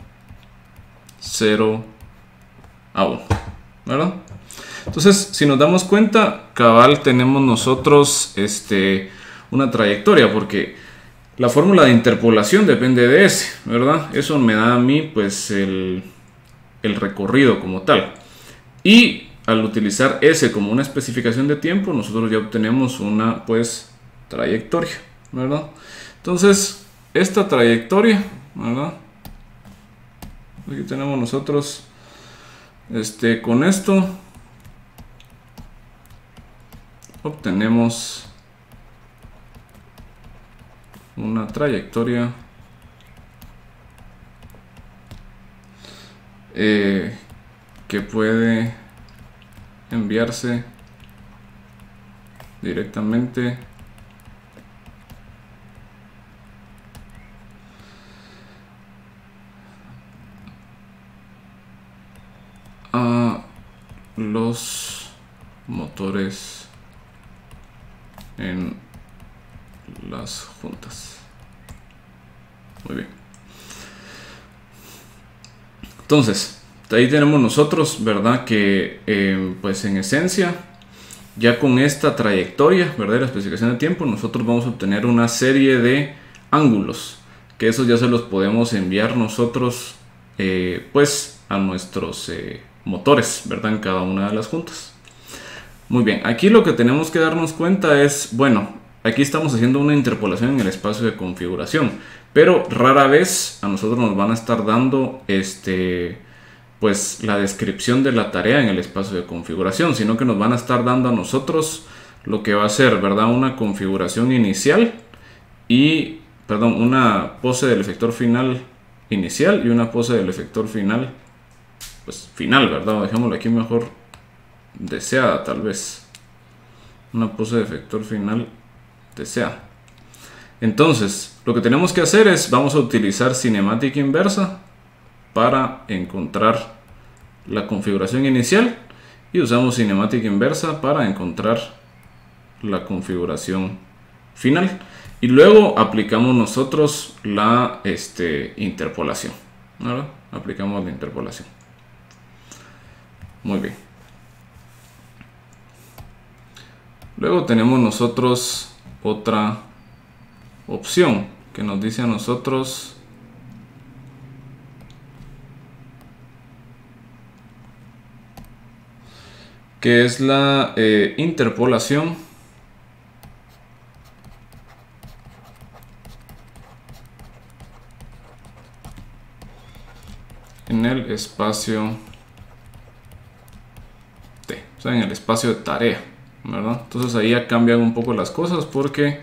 0 a 1, ¿verdad? Entonces, si nos damos cuenta, cabal tenemos nosotros una trayectoria, porque la fórmula de interpolación depende de S, ¿verdad? Eso me da a mí pues el recorrido como tal. Y al utilizar S como una especificación de tiempo, nosotros ya obtenemos una pues trayectoria, ¿verdad? Entonces, esta trayectoria, ¿verdad? Aquí tenemos nosotros con esto obtenemos una trayectoria que puede enviarse directamente a los motores en las juntas. Muy bien. Entonces, ahí tenemos nosotros, ¿verdad?, que pues en esencia, ya con esta trayectoria, ¿verdad?, la especificación de tiempo, nosotros vamos a obtener una serie de ángulos, que esos ya se los podemos enviar nosotros pues a nuestros motores, ¿verdad?, en cada una de las juntas. Muy bien, aquí lo que tenemos que darnos cuenta es, bueno, aquí estamos haciendo una interpolación en el espacio de configuración, pero rara vez a nosotros nos van a estar dando pues la descripción de la tarea en el espacio de configuración, sino que nos van a estar dando a nosotros lo que va a ser, ¿verdad?, una configuración inicial y, perdón, una pose del efector final inicial y una pose del efector final, pues final, ¿verdad? Dejémoslo aquí mejor, deseada tal vez, una pose de efector final deseada. Entonces, lo que tenemos que hacer es, vamos a utilizar cinemática inversa para encontrar la configuración inicial y usamos cinemática inversa para encontrar la configuración final. Y luego aplicamos nosotros la interpolación, ¿verdad? Aplicamos la interpolación. Muy bien. Luego tenemos nosotros otra opción que nos dice a nosotros que es la interpolación en el espacio T, o sea, en el espacio de tarea, ¿verdad? Entonces ahí ya cambian un poco las cosas, porque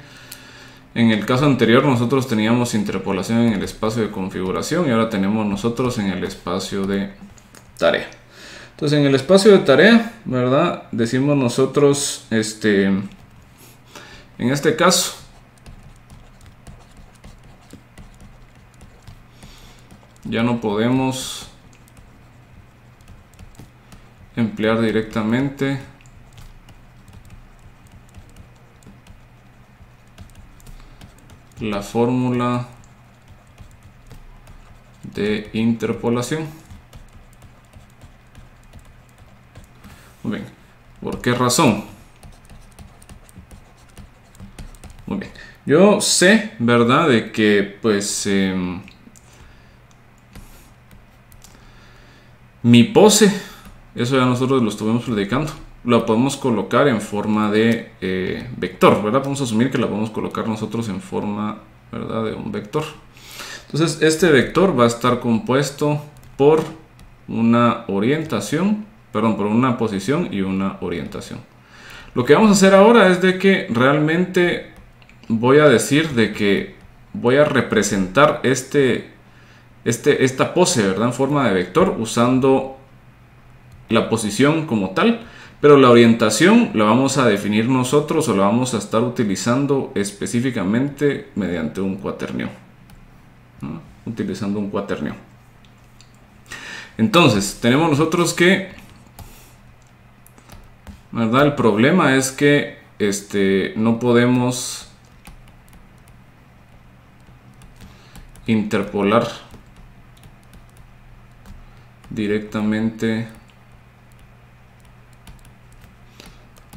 en el caso anterior nosotros teníamos interpolación en el espacio de configuración y ahora tenemos nosotros en el espacio de tarea. Entonces en el espacio de tarea, ¿verdad?, decimos nosotros, en este caso, ya no podemos emplear directamente la fórmula de interpolación. Muy bien, ¿por qué razón? Muy bien, yo sé, ¿verdad?, de que pues mi pose, eso ya nosotros lo estuvimos platicando, la podemos colocar en forma de vector, ¿verdad? Vamos a asumir que la podemos colocar nosotros en forma, ¿verdad?, de un vector. Entonces este vector va a estar compuesto por una orientación, perdón, por una posición y una orientación. Lo que vamos a hacer ahora es de que realmente voy a decir de que voy a representar esta pose, ¿verdad?, en forma de vector usando la posición como tal, Pero la orientación la vamos a definir nosotros o la vamos a estar utilizando específicamente mediante un cuaternio, ¿no? Utilizando un cuaternio. Entonces, tenemos nosotros que, ¿verdad? El problema es que no podemos interpolar directamente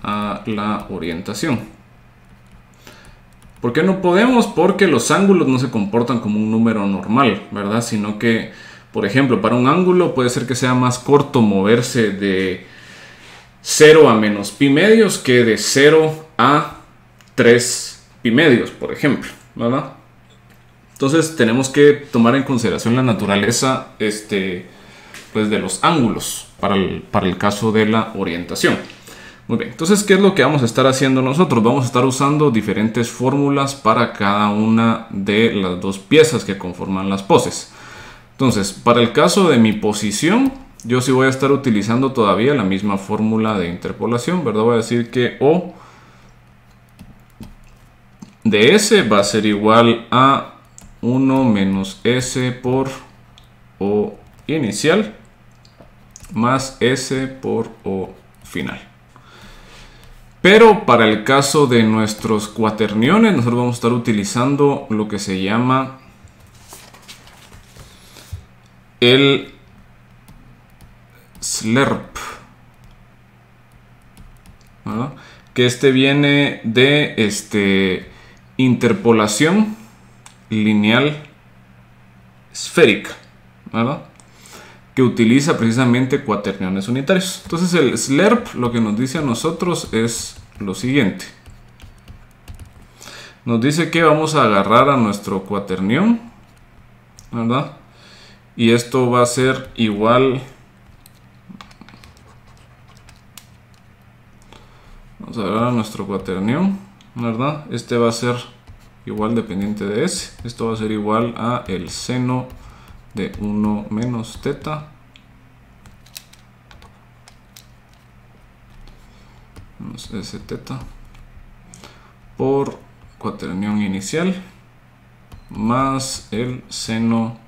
a la orientación. ¿Por qué no podemos? Porque los ángulos no se comportan como un número normal, ¿verdad? Sino que, por ejemplo, para un ángulo puede ser que sea más corto moverse de 0 a menos pi medios que de 0 a 3 pi medios, por ejemplo, ¿verdad? Entonces tenemos que tomar en consideración la naturaleza pues de los ángulos para el caso de la orientación. Muy bien, entonces, ¿qué es lo que vamos a estar haciendo nosotros? Vamos a estar usando diferentes fórmulas para cada una de las dos piezas que conforman las poses. Entonces, para el caso de mi posición, yo sí voy a estar utilizando todavía la misma fórmula de interpolación, ¿verdad? Voy a decir que O de S va a ser igual a 1 menos S por O inicial más S por O final. Pero para el caso de nuestros cuaterniones, nosotros vamos a estar utilizando lo que se llama el SLERP, ¿verdad? Que viene de interpolación lineal esférica, ¿verdad? Que utiliza precisamente cuaterniones unitarios. Entonces el SLERP lo que nos dice a nosotros es lo siguiente. Nos dice que vamos a agarrar a nuestro cuaternión, ¿verdad? Y esto va a ser igual. Vamos a agarrar a nuestro cuaternión, ¿verdad? Este va a ser igual dependiente de S. Esto va a ser igual a el seno de 1 menos teta menos S teta por cuaternión inicial más el seno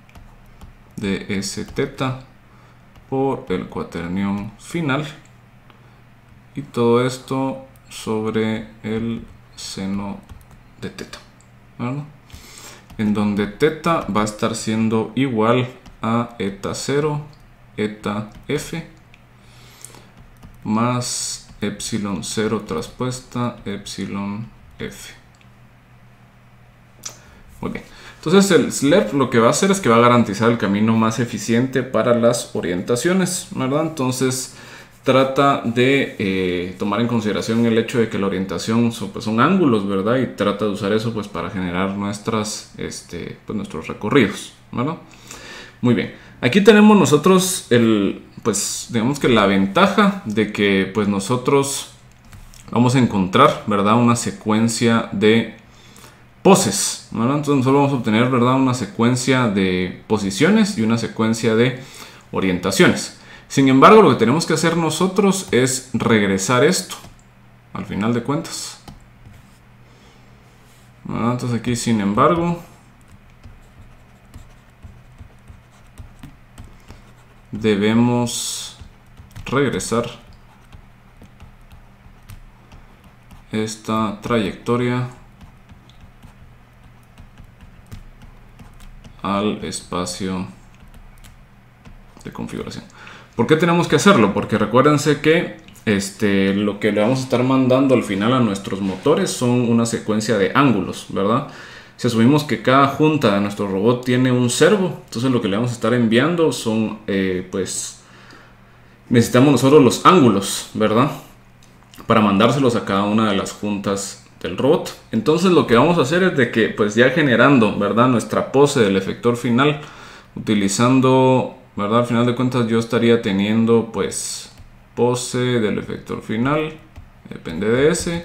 de S teta por el cuaternión final, y todo esto sobre el seno de teta, ¿verdad? En donde teta va a estar siendo igual a eta 0, eta f, más epsilon 0 traspuesta epsilon f. Muy bien. Entonces el SLERP lo que va a hacer es que va a garantizar el camino más eficiente para las orientaciones, ¿verdad? Entonces trata de tomar en consideración el hecho de que la orientación son ángulos, ¿verdad? Y trata de usar eso pues para generar nuestros recorridos, ¿verdad? Muy bien. Aquí tenemos nosotros digamos que la ventaja de que pues nosotros vamos a encontrar, ¿verdad? Una secuencia de poses, ¿verdad? Entonces nosotros vamos a obtener, ¿verdad? Una secuencia de posiciones y una secuencia de orientaciones. Sin embargo, lo que tenemos que hacer nosotros es regresar esto al final de cuentas. ¿Verdad? Entonces aquí, sin embargo, debemos regresar esta trayectoria al espacio de configuración. ¿Por qué tenemos que hacerlo? Porque recuérdense que lo que le vamos a estar mandando al final a nuestros motores son una secuencia de ángulos, ¿verdad? Si asumimos que cada junta de nuestro robot tiene un servo, entonces lo que le vamos a estar enviando son, pues, necesitamos nosotros los ángulos, ¿verdad? Para mandárselos a cada una de las juntas del robot. Entonces lo que vamos a hacer es de que, pues, ya generando, ¿verdad? Nuestra pose del efector final, utilizando, ¿verdad? Al final de cuentas yo estaría teniendo, pues, pose del efector final, depende de S,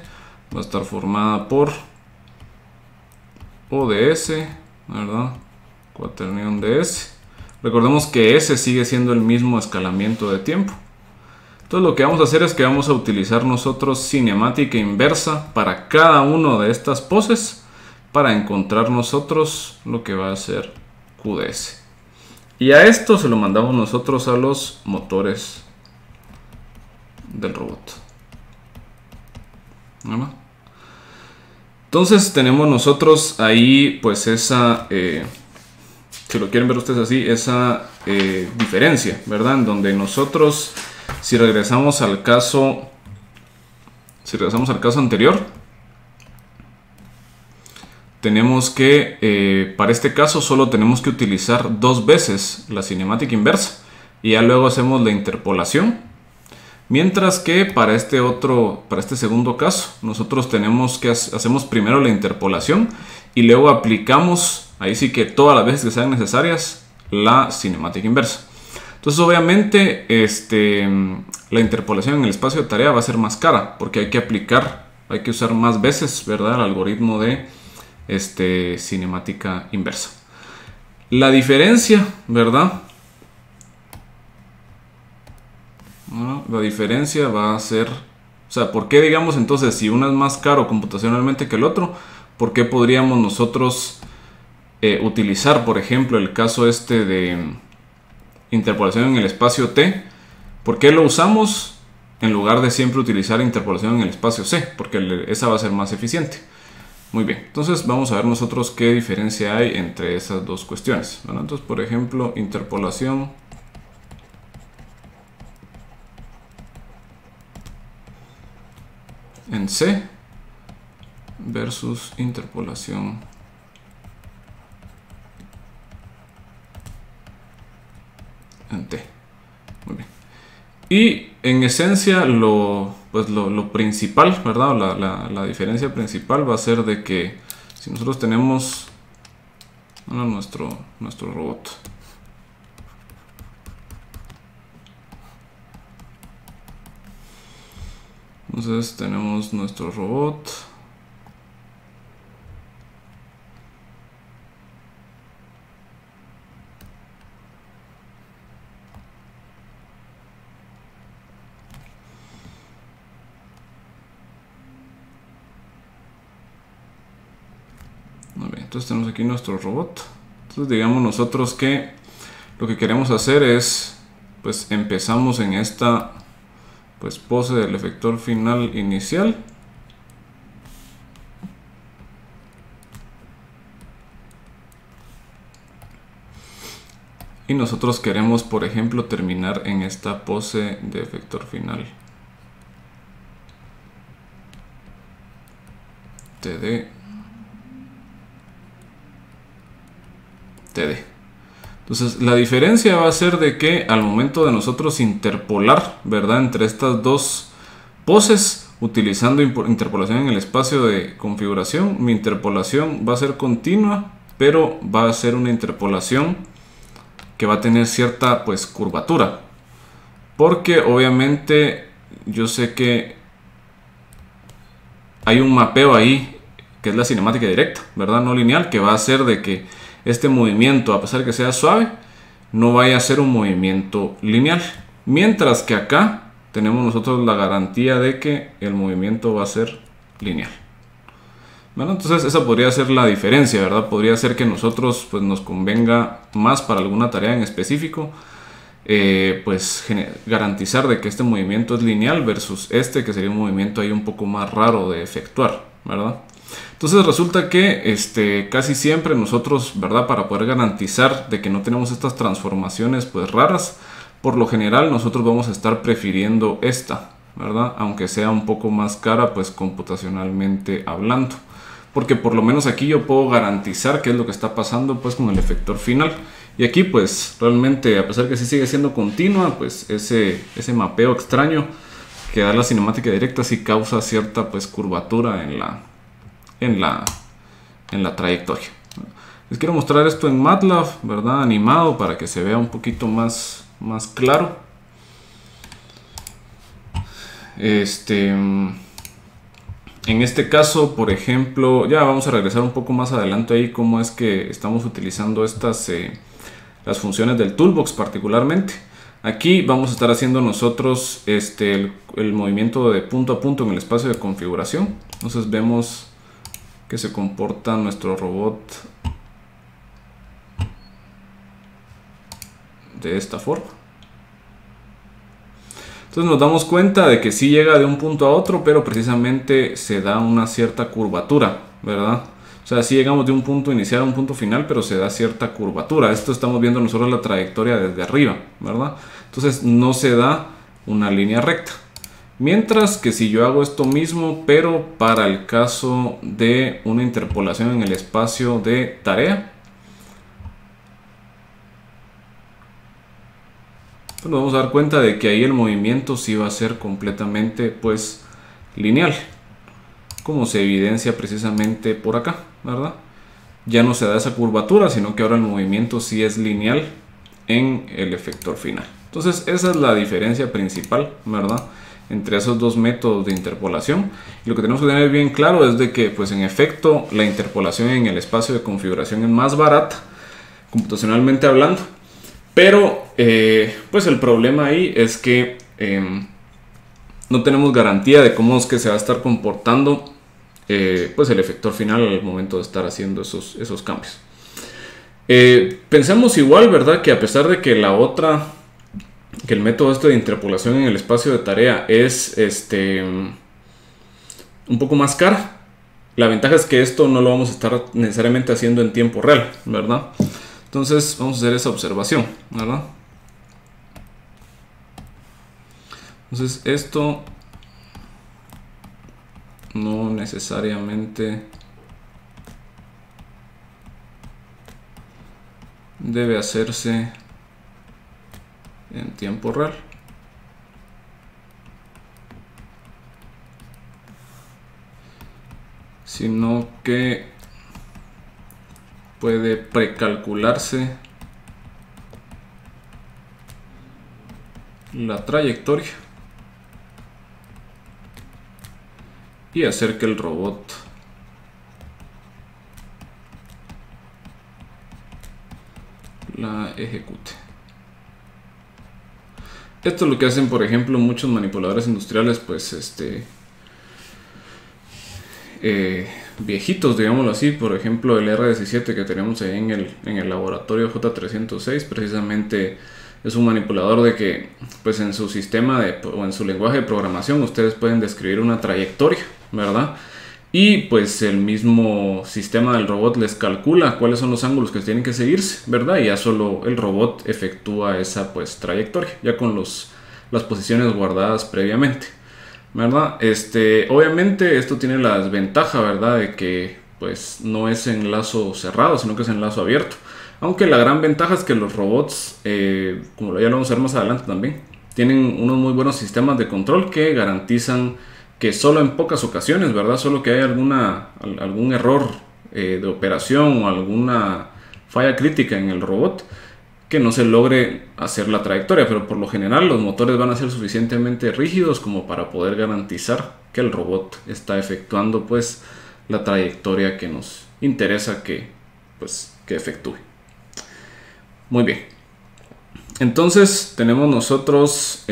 va a estar formada por O de S, ¿verdad? Cuaternión de S. Recordemos que S sigue siendo el mismo escalamiento de tiempo. Entonces lo que vamos a hacer es que vamos a utilizar nosotros cinemática inversa para cada una de estas poses para encontrar nosotros lo que va a ser QDS. Y a esto se lo mandamos nosotros a los motores del robot. ¿No? Entonces tenemos nosotros ahí pues esa, si lo quieren ver ustedes así, esa diferencia, ¿verdad? En donde nosotros, si regresamos al caso anterior, tenemos que, para este caso solo tenemos que utilizar 2 veces la cinemática inversa y ya luego hacemos la interpolación. Mientras que para este segundo caso, nosotros hacemos primero la interpolación y luego aplicamos, ahí sí que todas las veces que sean necesarias, la cinemática inversa. Entonces obviamente la interpolación en el espacio de tarea va a ser más cara porque hay que usar más veces, ¿verdad?, el algoritmo de cinemática inversa. La diferencia, ¿verdad? La diferencia va a ser, o sea, ¿por qué, digamos, entonces si uno es más caro computacionalmente que el otro? ¿Por qué podríamos nosotros utilizar, por ejemplo, el caso de interpolación en el espacio T? ¿Por qué lo usamos en lugar de siempre utilizar interpolación en el espacio C? Porque esa va a ser más eficiente. Muy bien, entonces vamos a ver nosotros qué diferencia hay entre esas dos cuestiones, ¿verdad? Entonces, por ejemplo, interpolación en C versus interpolación en T. Muy bien. Y en esencia lo principal, ¿verdad? La diferencia principal va a ser de que si nosotros tenemos nuestro robot, entonces tenemos nuestro robot. Entonces tenemos aquí nuestro robot. Entonces digamos nosotros que lo que queremos hacer es, pues empezamos en esta pose del efector final inicial. Y nosotros queremos, por ejemplo, terminar en esta pose de efector final TD. Entonces la diferencia va a ser de que al momento de nosotros interpolar, ¿verdad?, entre estas dos poses, utilizando interpolación en el espacio de configuración, mi interpolación va a ser continua, pero va a ser una interpolación que va a tener cierta curvatura, porque obviamente yo sé que hay un mapeo ahí que es la cinemática directa, ¿verdad?, no lineal, que va a hacer de que este movimiento, a pesar de que sea suave, no vaya a ser un movimiento lineal. Mientras que acá tenemos nosotros la garantía de que el movimiento va a ser lineal. Bueno, entonces esa podría ser la diferencia, ¿verdad? Podría ser que nosotros nos convenga más para alguna tarea en específico, garantizar de que este movimiento es lineal versus que sería un movimiento ahí un poco más raro de efectuar, ¿verdad? Entonces resulta que casi siempre nosotros, ¿verdad?, para poder garantizar de que no tenemos estas transformaciones raras, por lo general nosotros vamos a estar prefiriendo esta, ¿verdad?, aunque sea un poco más cara computacionalmente hablando, porque por lo menos aquí yo puedo garantizar qué es lo que está pasando con el efector final. Y aquí realmente, a pesar que sí sigue siendo continua, ese mapeo extraño que da la cinemática directa sí causa cierta curvatura en la trayectoria. Les quiero mostrar esto en MATLAB, ¿verdad?, animado, para que se vea un poquito más claro. En este caso, por ejemplo, ya vamos a regresar un poco más adelante ahí cómo es que estamos utilizando las funciones del Toolbox particularmente. Aquí vamos a estar haciendo nosotros el movimiento de punto a punto en el espacio de configuración. Entonces vemos que se comporta nuestro robot de esta forma. Entonces nos damos cuenta de que sí llega de un punto a otro, pero precisamente se da una cierta curvatura, ¿verdad? O sea, sí llegamos de un punto inicial a un punto final, pero se da cierta curvatura. Esto estamos viendo nosotros la trayectoria desde arriba, ¿verdad? Entonces no se da una línea recta. Mientras que si yo hago esto mismo, pero para el caso de una interpolación en el espacio de tarea, pues nos vamos a dar cuenta de que ahí el movimiento sí va a ser completamente pues lineal, como se evidencia precisamente por acá, ¿verdad? Ya no se da esa curvatura, sino que ahora el movimiento sí es lineal en el efector final. Entonces esa es la diferencia principal, ¿verdad?, entre esos dos métodos de interpolación. Y lo que tenemos que tener bien claro es de que pues en efecto la interpolación en el espacio de configuración es más barata, computacionalmente hablando. Pero pues el problema ahí es que no tenemos garantía de cómo es que se va a estar comportando pues el efector final al momento de estar haciendo esos cambios. Pensemos igual, ¿verdad?, que a pesar de que el método de interpolación en el espacio de tarea es un poco más caro, la ventaja es que esto no lo vamos a estar necesariamente haciendo en tiempo real, ¿verdad? Entonces vamos a hacer esa observación, ¿verdad? Entonces esto no necesariamente debe hacerse en tiempo real. Sino que puede precalcularse la trayectoria y hacer que el robot la ejecute. Esto es lo que hacen, por ejemplo, muchos manipuladores industriales, pues viejitos, digámoslo así. Por ejemplo, el R17 que tenemos ahí en el laboratorio J306, precisamente es un manipulador de que pues en su sistema o en su lenguaje de programación ustedes pueden describir una trayectoria, ¿verdad? Y pues el mismo sistema del robot les calcula cuáles son los ángulos que tienen que seguirse, ¿verdad? Y ya solo el robot efectúa esa pues trayectoria, ya con las posiciones guardadas previamente, ¿verdad? Obviamente esto tiene la desventaja, ¿verdad?, de que pues no es en lazo cerrado, sino que es en lazo abierto. Aunque la gran ventaja es que los robots, como ya lo vamos a ver más adelante también, tienen unos muy buenos sistemas de control que garantizan que solo en pocas ocasiones, ¿verdad?, solo que hay algún error de operación o alguna falla crítica en el robot, que no se logre hacer la trayectoria. Pero por lo general los motores van a ser suficientemente rígidos como para poder garantizar que el robot está efectuando pues la trayectoria que nos interesa que efectúe. Muy bien. Entonces tenemos nosotros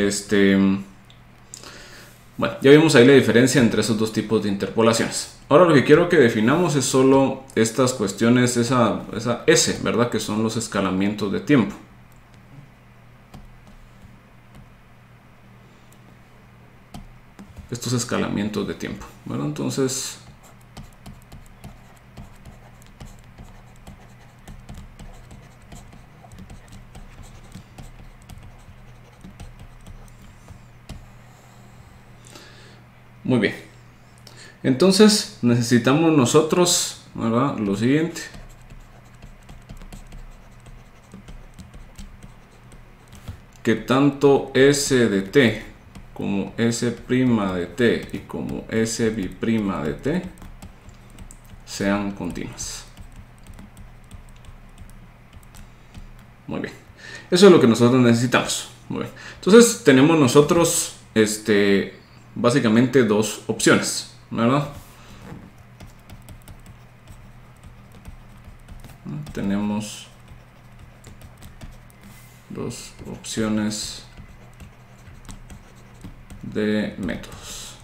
bueno, ya vimos ahí la diferencia entre esos dos tipos de interpolaciones. Ahora lo que quiero que definamos es solo estas cuestiones, esa S, ¿verdad?, que son los escalamientos de tiempo. Estos escalamientos de tiempo, ¿verdad? Entonces muy bien. Entonces necesitamos nosotros, ¿verdad?, lo siguiente. Que tanto S de t como S' de t y como S' de t sean continuas. Muy bien. Eso es lo que nosotros necesitamos. Muy bien. Entonces tenemos nosotros básicamente dos opciones, ¿verdad? Tenemos dos opciones de métodos.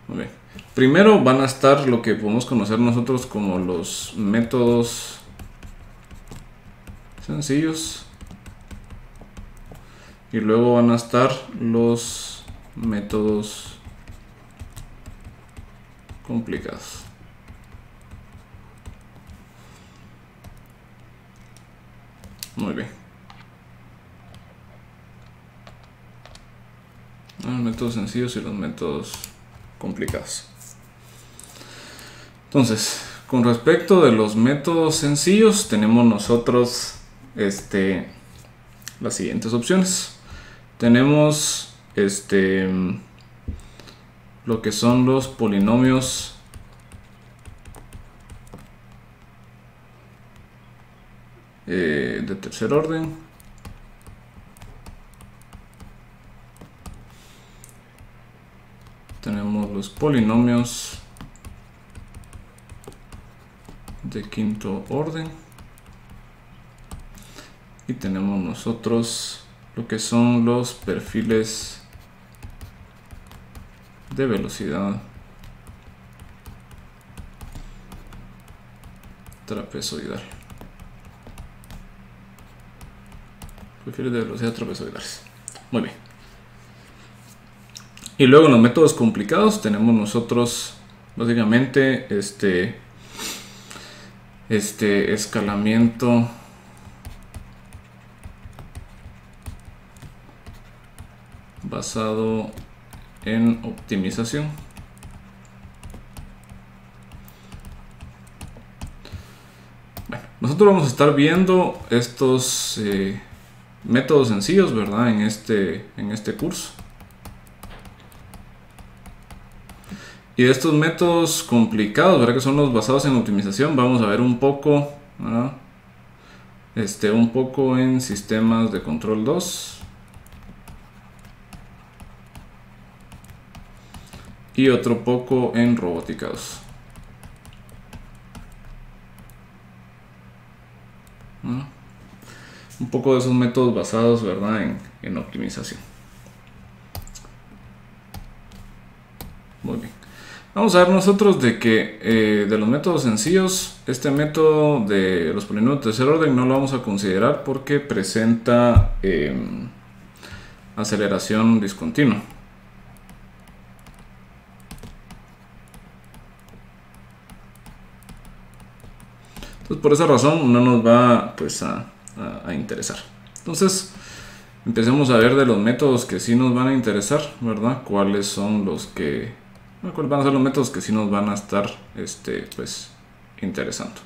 Muy bien. Primero van a estar lo que podemos conocer nosotros como los métodos sencillos. Y luego van a estar los métodos complicados. Muy bien. Los métodos sencillos y los métodos complicados. Entonces, con respecto de los métodos sencillos, tenemos nosotros las siguientes opciones. Tenemos lo que son los polinomios de tercer orden. Tenemos los polinomios de quinto orden. Y tenemos nosotros lo que son los perfiles de velocidad trapezoidal. Perfiles de velocidad trapezoidales. Muy bien. Y luego en los métodos complicados tenemos nosotros básicamente escalamiento basado en optimización. Bueno, nosotros vamos a estar viendo estos métodos sencillos, ¿verdad? En este curso. Y de estos métodos complicados, ¿verdad? Que son los basados en optimización, vamos a ver un poco, ¿verdad? Un poco en sistemas de control 2. Y otro poco en robótica 2. Un poco de esos métodos basados, ¿verdad? En optimización. Muy bien. Vamos a ver nosotros de que de los métodos sencillos, este método de los polinomios de tercer orden no lo vamos a considerar porque presenta aceleración discontinua. Entonces, por esa razón no nos va pues a interesar. Entonces, empecemos a ver de los métodos que sí nos van a interesar, ¿verdad? ¿Cuáles son los que... ¿Cuáles van a ser los métodos que sí nos van a estar pues interesando?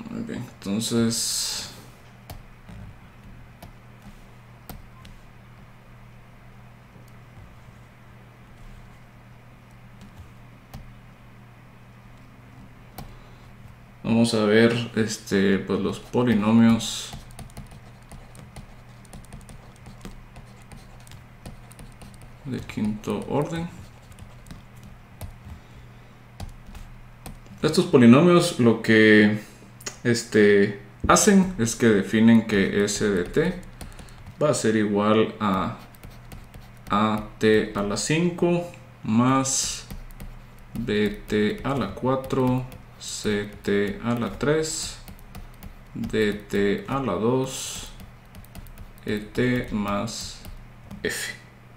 Muy bien, entonces vamos a ver pues los polinomios de quinto orden. Estos polinomios lo que hacen es que definen que s de t va a ser igual a t a la 5 más bt a la 4 ct a la 3 dt a la 2 et más f,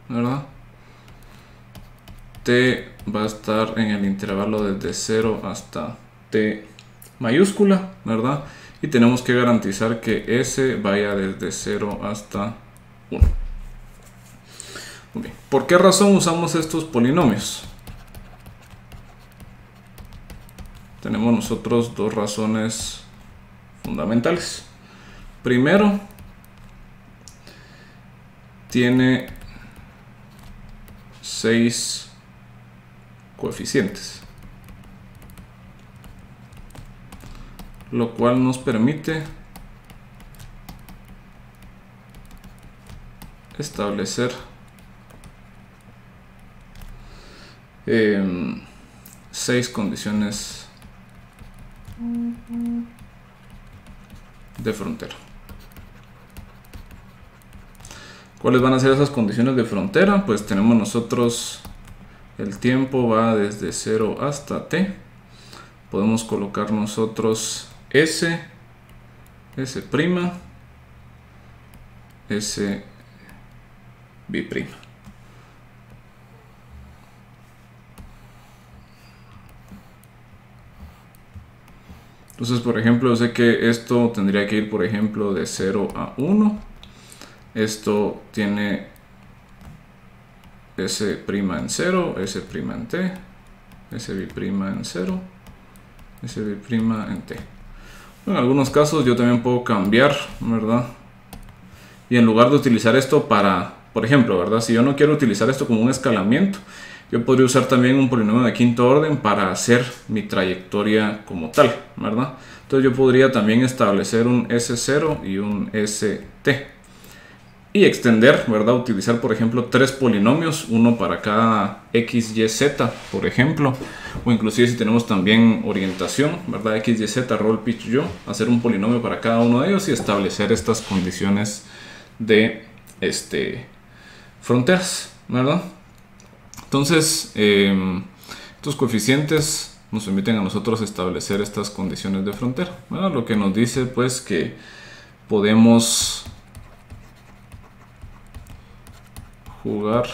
¿verdad? T va a estar en el intervalo desde 0 hasta t mayúscula, ¿verdad? Y tenemos que garantizar que S vaya desde 0 hasta 1. Muy bien. ¿Por qué razón usamos estos polinomios? Tenemos nosotros dos razones fundamentales. Primero, tiene 6 coeficientes, lo cual nos permite establecer 6 condiciones de frontera. ¿Cuáles van a ser esas condiciones de frontera? Pues tenemos nosotros el tiempo va desde 0 hasta t. Podemos colocar nosotros S, S', S B'. Entonces, por ejemplo, yo sé que esto tendría que ir, por ejemplo, de 0 a 1. Esto tiene S' en 0, S' en t, S B' en 0, S B' en t. En algunos casos yo también puedo cambiar, ¿verdad? Y en lugar de utilizar esto para, por ejemplo, ¿verdad? Si yo no quiero utilizar esto como un escalamiento, yo podría usar también un polinomio de quinto orden para hacer mi trayectoria como tal, ¿verdad? Entonces yo podría también establecer un S0 y un ST. Y extender, ¿verdad? Utilizar, por ejemplo, 3 polinomios, uno para cada x, y, z, por ejemplo. O inclusive si tenemos también orientación, ¿verdad? X, y, z, roll, pitch, yaw. Hacer un polinomio para cada uno de ellos y establecer estas condiciones de fronteras, ¿verdad? Entonces, estos coeficientes nos permiten a nosotros establecer estas condiciones de frontera, ¿verdad? Lo que nos dice, pues, que podemos jugar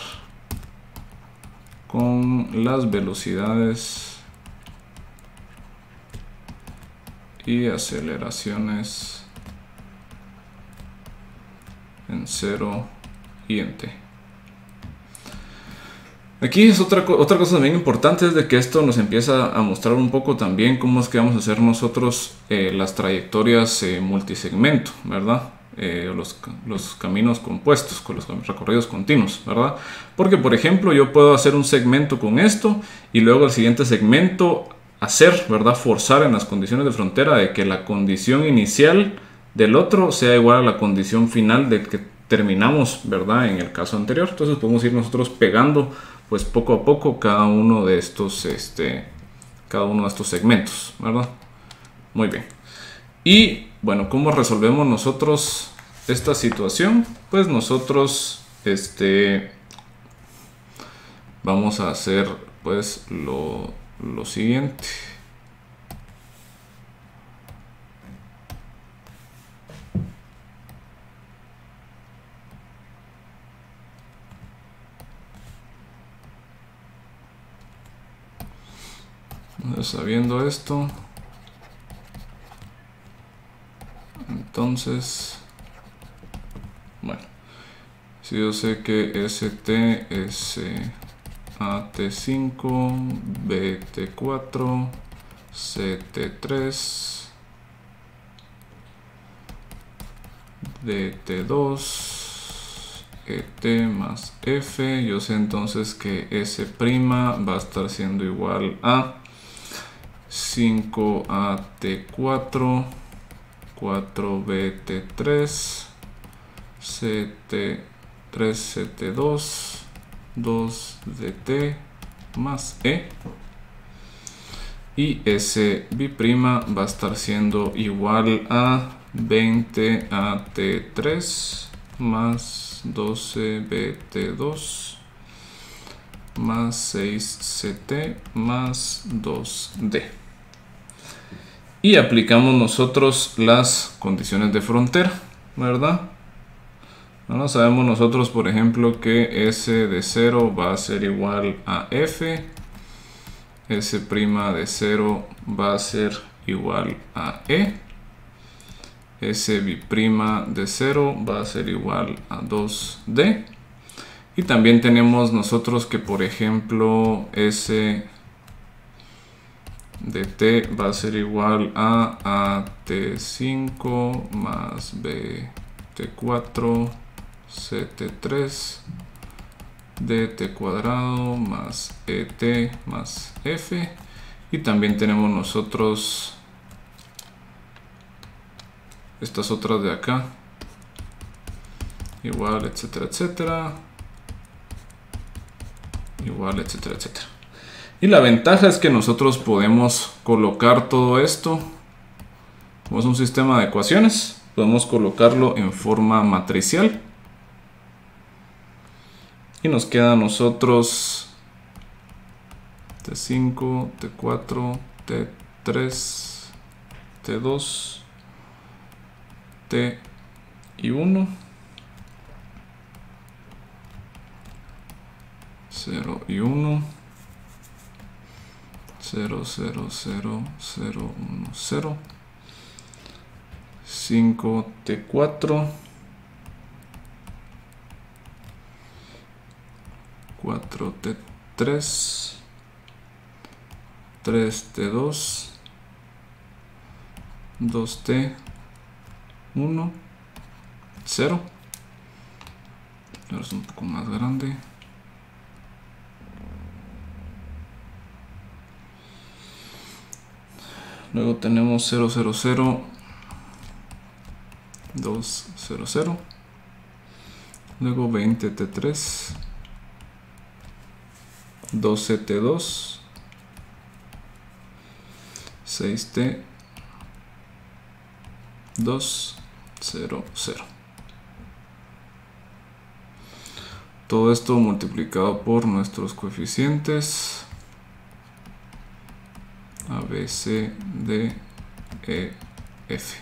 con las velocidades y aceleraciones en 0 y en t. Aquí es otra cosa también importante, es de que esto nos empieza a mostrar un poco también cómo es que vamos a hacer nosotros las trayectorias multisegmento, ¿verdad? Los caminos compuestos, con los recorridos continuos, ¿verdad? Porque, por ejemplo, yo puedo hacer un segmento con esto y luego el siguiente segmento hacer, ¿verdad? Forzar en las condiciones de frontera de que la condición inicial del otro sea igual a la condición final del que terminamos, ¿verdad? En el caso anterior. Entonces podemos ir nosotros pegando, pues, poco a poco cada uno de estos segmentos, ¿verdad? Muy bien. Y bueno, ¿cómo resolvemos nosotros esta situación? Pues nosotros vamos a hacer, pues, lo siguiente. Sabiendo esto, entonces, bueno, si yo sé que ST es AT5, BT4, CT3, DT2, ET más F, yo sé entonces que S' va a estar siendo igual a 5AT4, 4BT3, CT3CT2, 2DT más E, y SB' va a estar siendo igual a 20AT3 más 12BT2 más 6CT más 2D. Y aplicamos nosotros las condiciones de frontera, ¿verdad? Bueno, sabemos nosotros, por ejemplo, que S de 0 va a ser igual a F, S' de 0 va a ser igual a E, SB' de 0 va a ser igual a 2D. Y también tenemos nosotros que, por ejemplo, S de t va a ser igual a AT5 más BT4 CT3 DT cuadrado más ET más F. Y también tenemos nosotros estas otras de acá, igual, etcétera, etcétera, igual, etcétera, etcétera. Y la ventaja es que nosotros podemos colocar todo esto como es un sistema de ecuaciones, podemos colocarlo en forma matricial. Y nos queda a nosotros T5, T4, T3, T2, T1, 0 y 1, 0, 0, 0, 0, 1, 0, 5, T4, 4, T3, 3, T2, 2, T1, 0. Ahora es un poco más grande. Luego tenemos 0, 0, 0, 2, 0, 0. Luego 20 T3, 12 T2, 6 T2, 0, 0. Todo esto multiplicado por nuestros coeficientes A, B, C, D, E, F.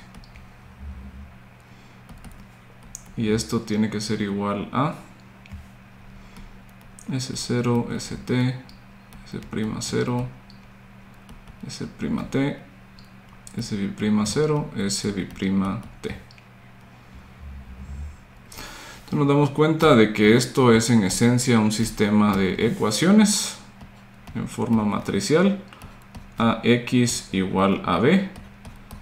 Y esto tiene que ser igual a S0, ST, S'0, S'T, S'B'0, S'B''T. Entonces nos damos cuenta de que esto es en esencia un sistema de ecuaciones en forma matricial. AX igual a B,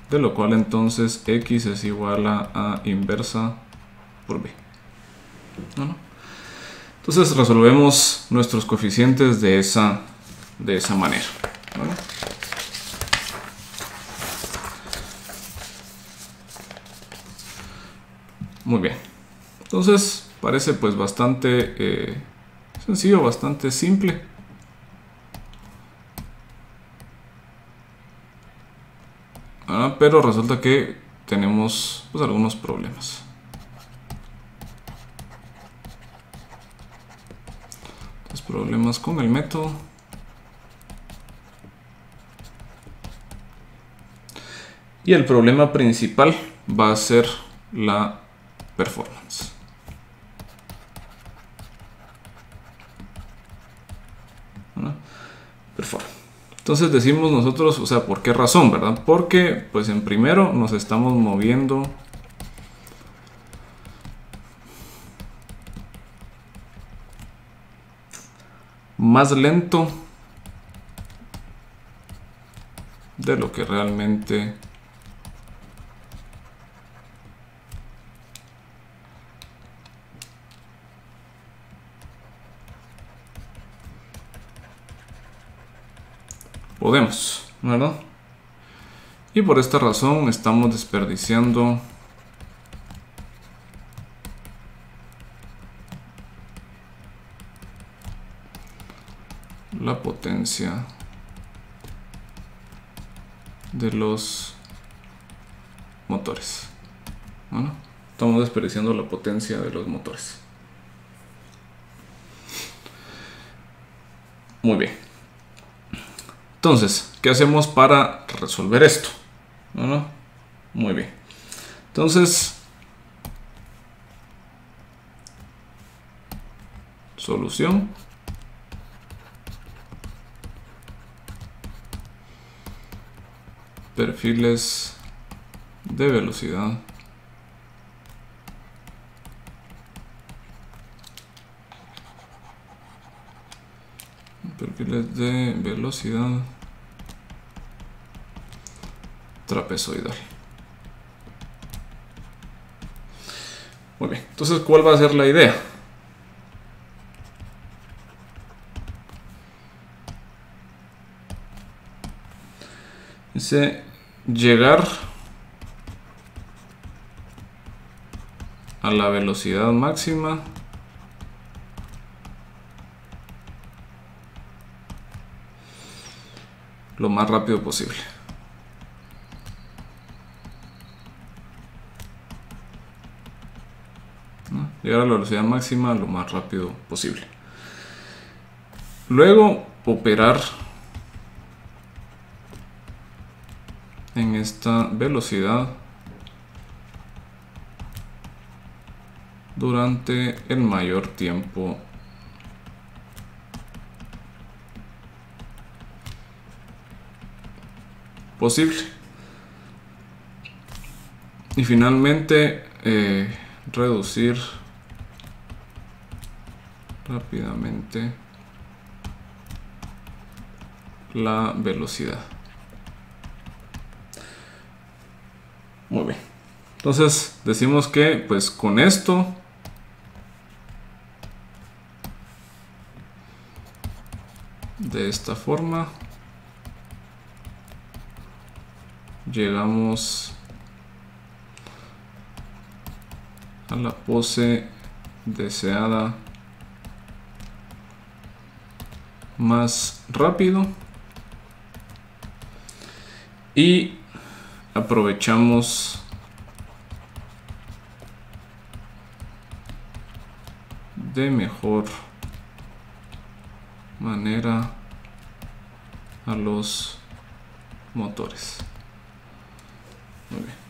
de lo cual entonces X es igual a A inversa por B. Entonces resolvemos nuestros coeficientes de esa manera. Muy bien. Entonces parece pues bastante sencillo, bastante simple. Pero resulta que tenemos pues algunos problemas. Los problemas con el método. Y el problema principal va a ser la performance. Entonces decimos nosotros, o sea, ¿por qué razón, verdad? Porque, pues en primero nos estamos moviendo más lento de lo que realmente podemos, ¿verdad? Y por esta razón estamos desperdiciando la potencia de los motores. Bueno, estamos desperdiciando la potencia de los motores. Muy bien. Entonces, ¿qué hacemos para resolver esto? ¿No? Muy bien. Entonces, solución. Perfiles de velocidad. Perfiles de velocidad trapezoidal. Muy bien, entonces ¿cuál va a ser la idea? Dice llegar a la velocidad máxima lo más rápido posible. llegar a la velocidad máxima lo más rápido posible. Luego operar en esta velocidad durante el mayor tiempo posible. Y finalmente reducir rápidamente la velocidad. Muy bien. Entonces decimos que pues con esto de esta forma llegamos a la pose deseada más rápido y aprovechamos de mejor manera a los motores. Muy bien.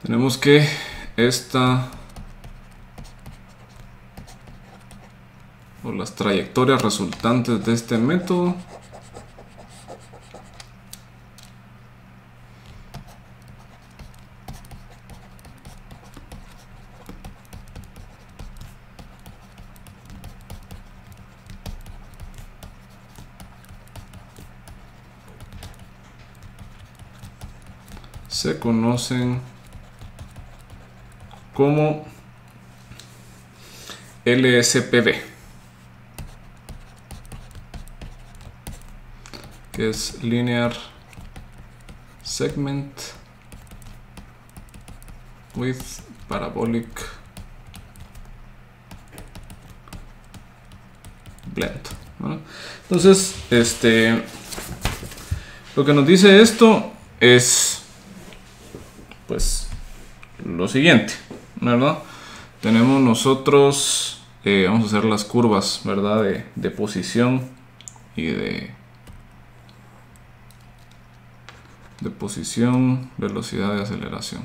Tenemos que las trayectorias resultantes de este método se conocen como LSPV, que es Linear Segment with Parabolic Blend, ¿no? Entonces, lo que nos dice esto es pues lo siguiente, ¿verdad? Tenemos nosotros, vamos a hacer las curvas, ¿verdad? De posición y de posición, velocidad de aceleración.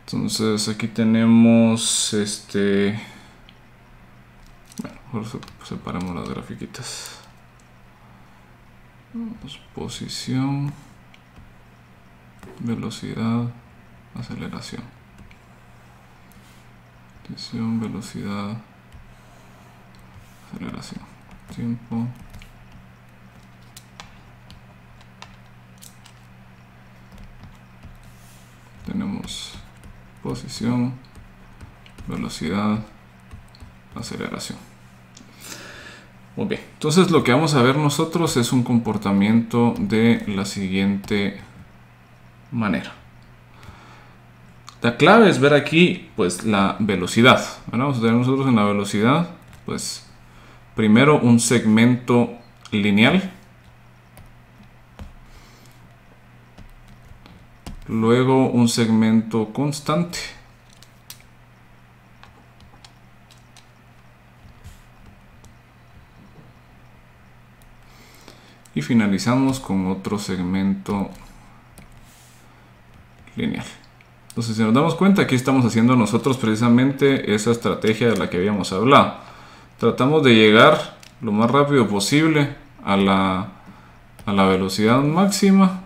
Entonces aquí tenemos bueno, mejor separemos las grafiquitas. Posición, velocidad, aceleración. Posición, velocidad, aceleración. Tiempo. Tenemos posición, velocidad, aceleración. Muy bien, entonces lo que vamos a ver nosotros es un comportamiento de la siguiente manera. La clave es ver aquí pues la velocidad. Bueno, vamos a tener nosotros en la velocidad pues primero un segmento lineal, luego un segmento constante, y finalizamos con otro segmento lineal. Entonces, si nos damos cuenta, aquí estamos haciendo nosotros precisamente esa estrategia de la que habíamos hablado. Tratamos de llegar lo más rápido posible a la velocidad máxima.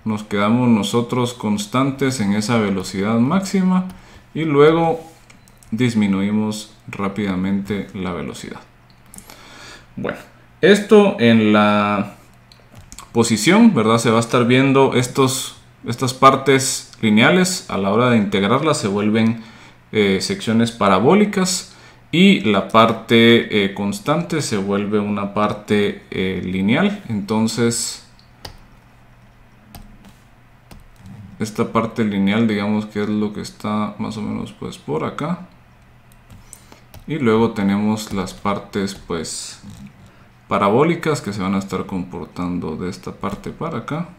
Nos quedamos nosotros constantes en esa velocidad máxima y luego disminuimos rápidamente la velocidad. Bueno, esto en la posición, ¿verdad? Se va a estar viendo estas partes lineales. A la hora de integrarlas se vuelven secciones parabólicas y la parte constante se vuelve una parte lineal. Entonces esta parte lineal, digamos que es lo que está más o menos pues por acá. Y luego tenemos las partes pues parabólicas que se van a estar comportando de esta parte para acá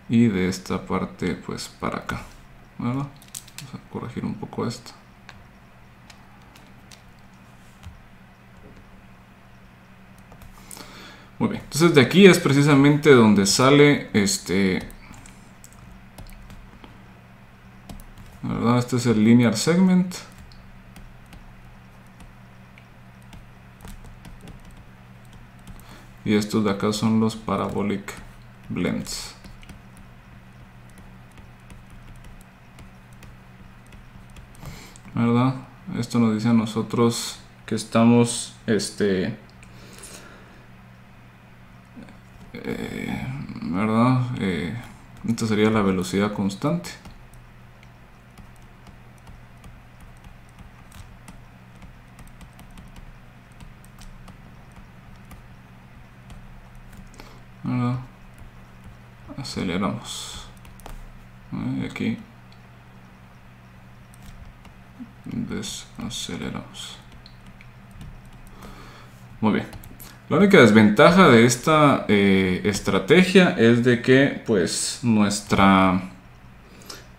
y de esta parte pues para acá, ¿verdad? Vamos a corregir un poco esto. Muy bien, entonces de aquí es precisamente donde sale ¿verdad? Este es el linear segment. Y estos de acá son los parabolic blends. ¿Verdad? Esto nos dice a nosotros que estamos ¿verdad? Esta sería la velocidad constante. ¿Verdad? Aceleramos. Y aquí desaceleramos. Muy bien. La única desventaja de esta estrategia es de que pues nuestra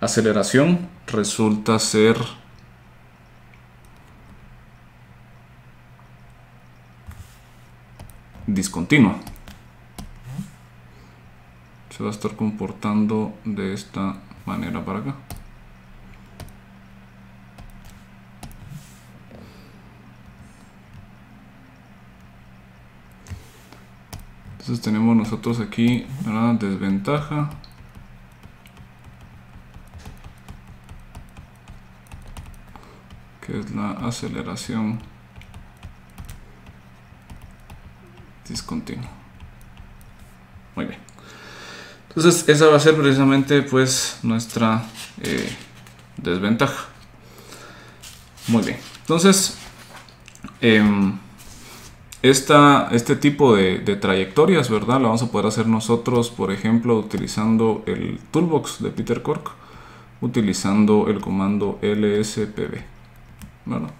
aceleración resulta ser discontinua. Se va a estar comportando de esta manera para acá. Entonces tenemos nosotros aquí la desventaja. Que es la aceleración discontinua. Muy bien. Entonces esa va a ser precisamente pues nuestra desventaja. Muy bien. Entonces este tipo de trayectorias, ¿verdad? La vamos a poder hacer nosotros, por ejemplo, utilizando el toolbox de Peter Cork, utilizando el comando lspv, ¿verdad?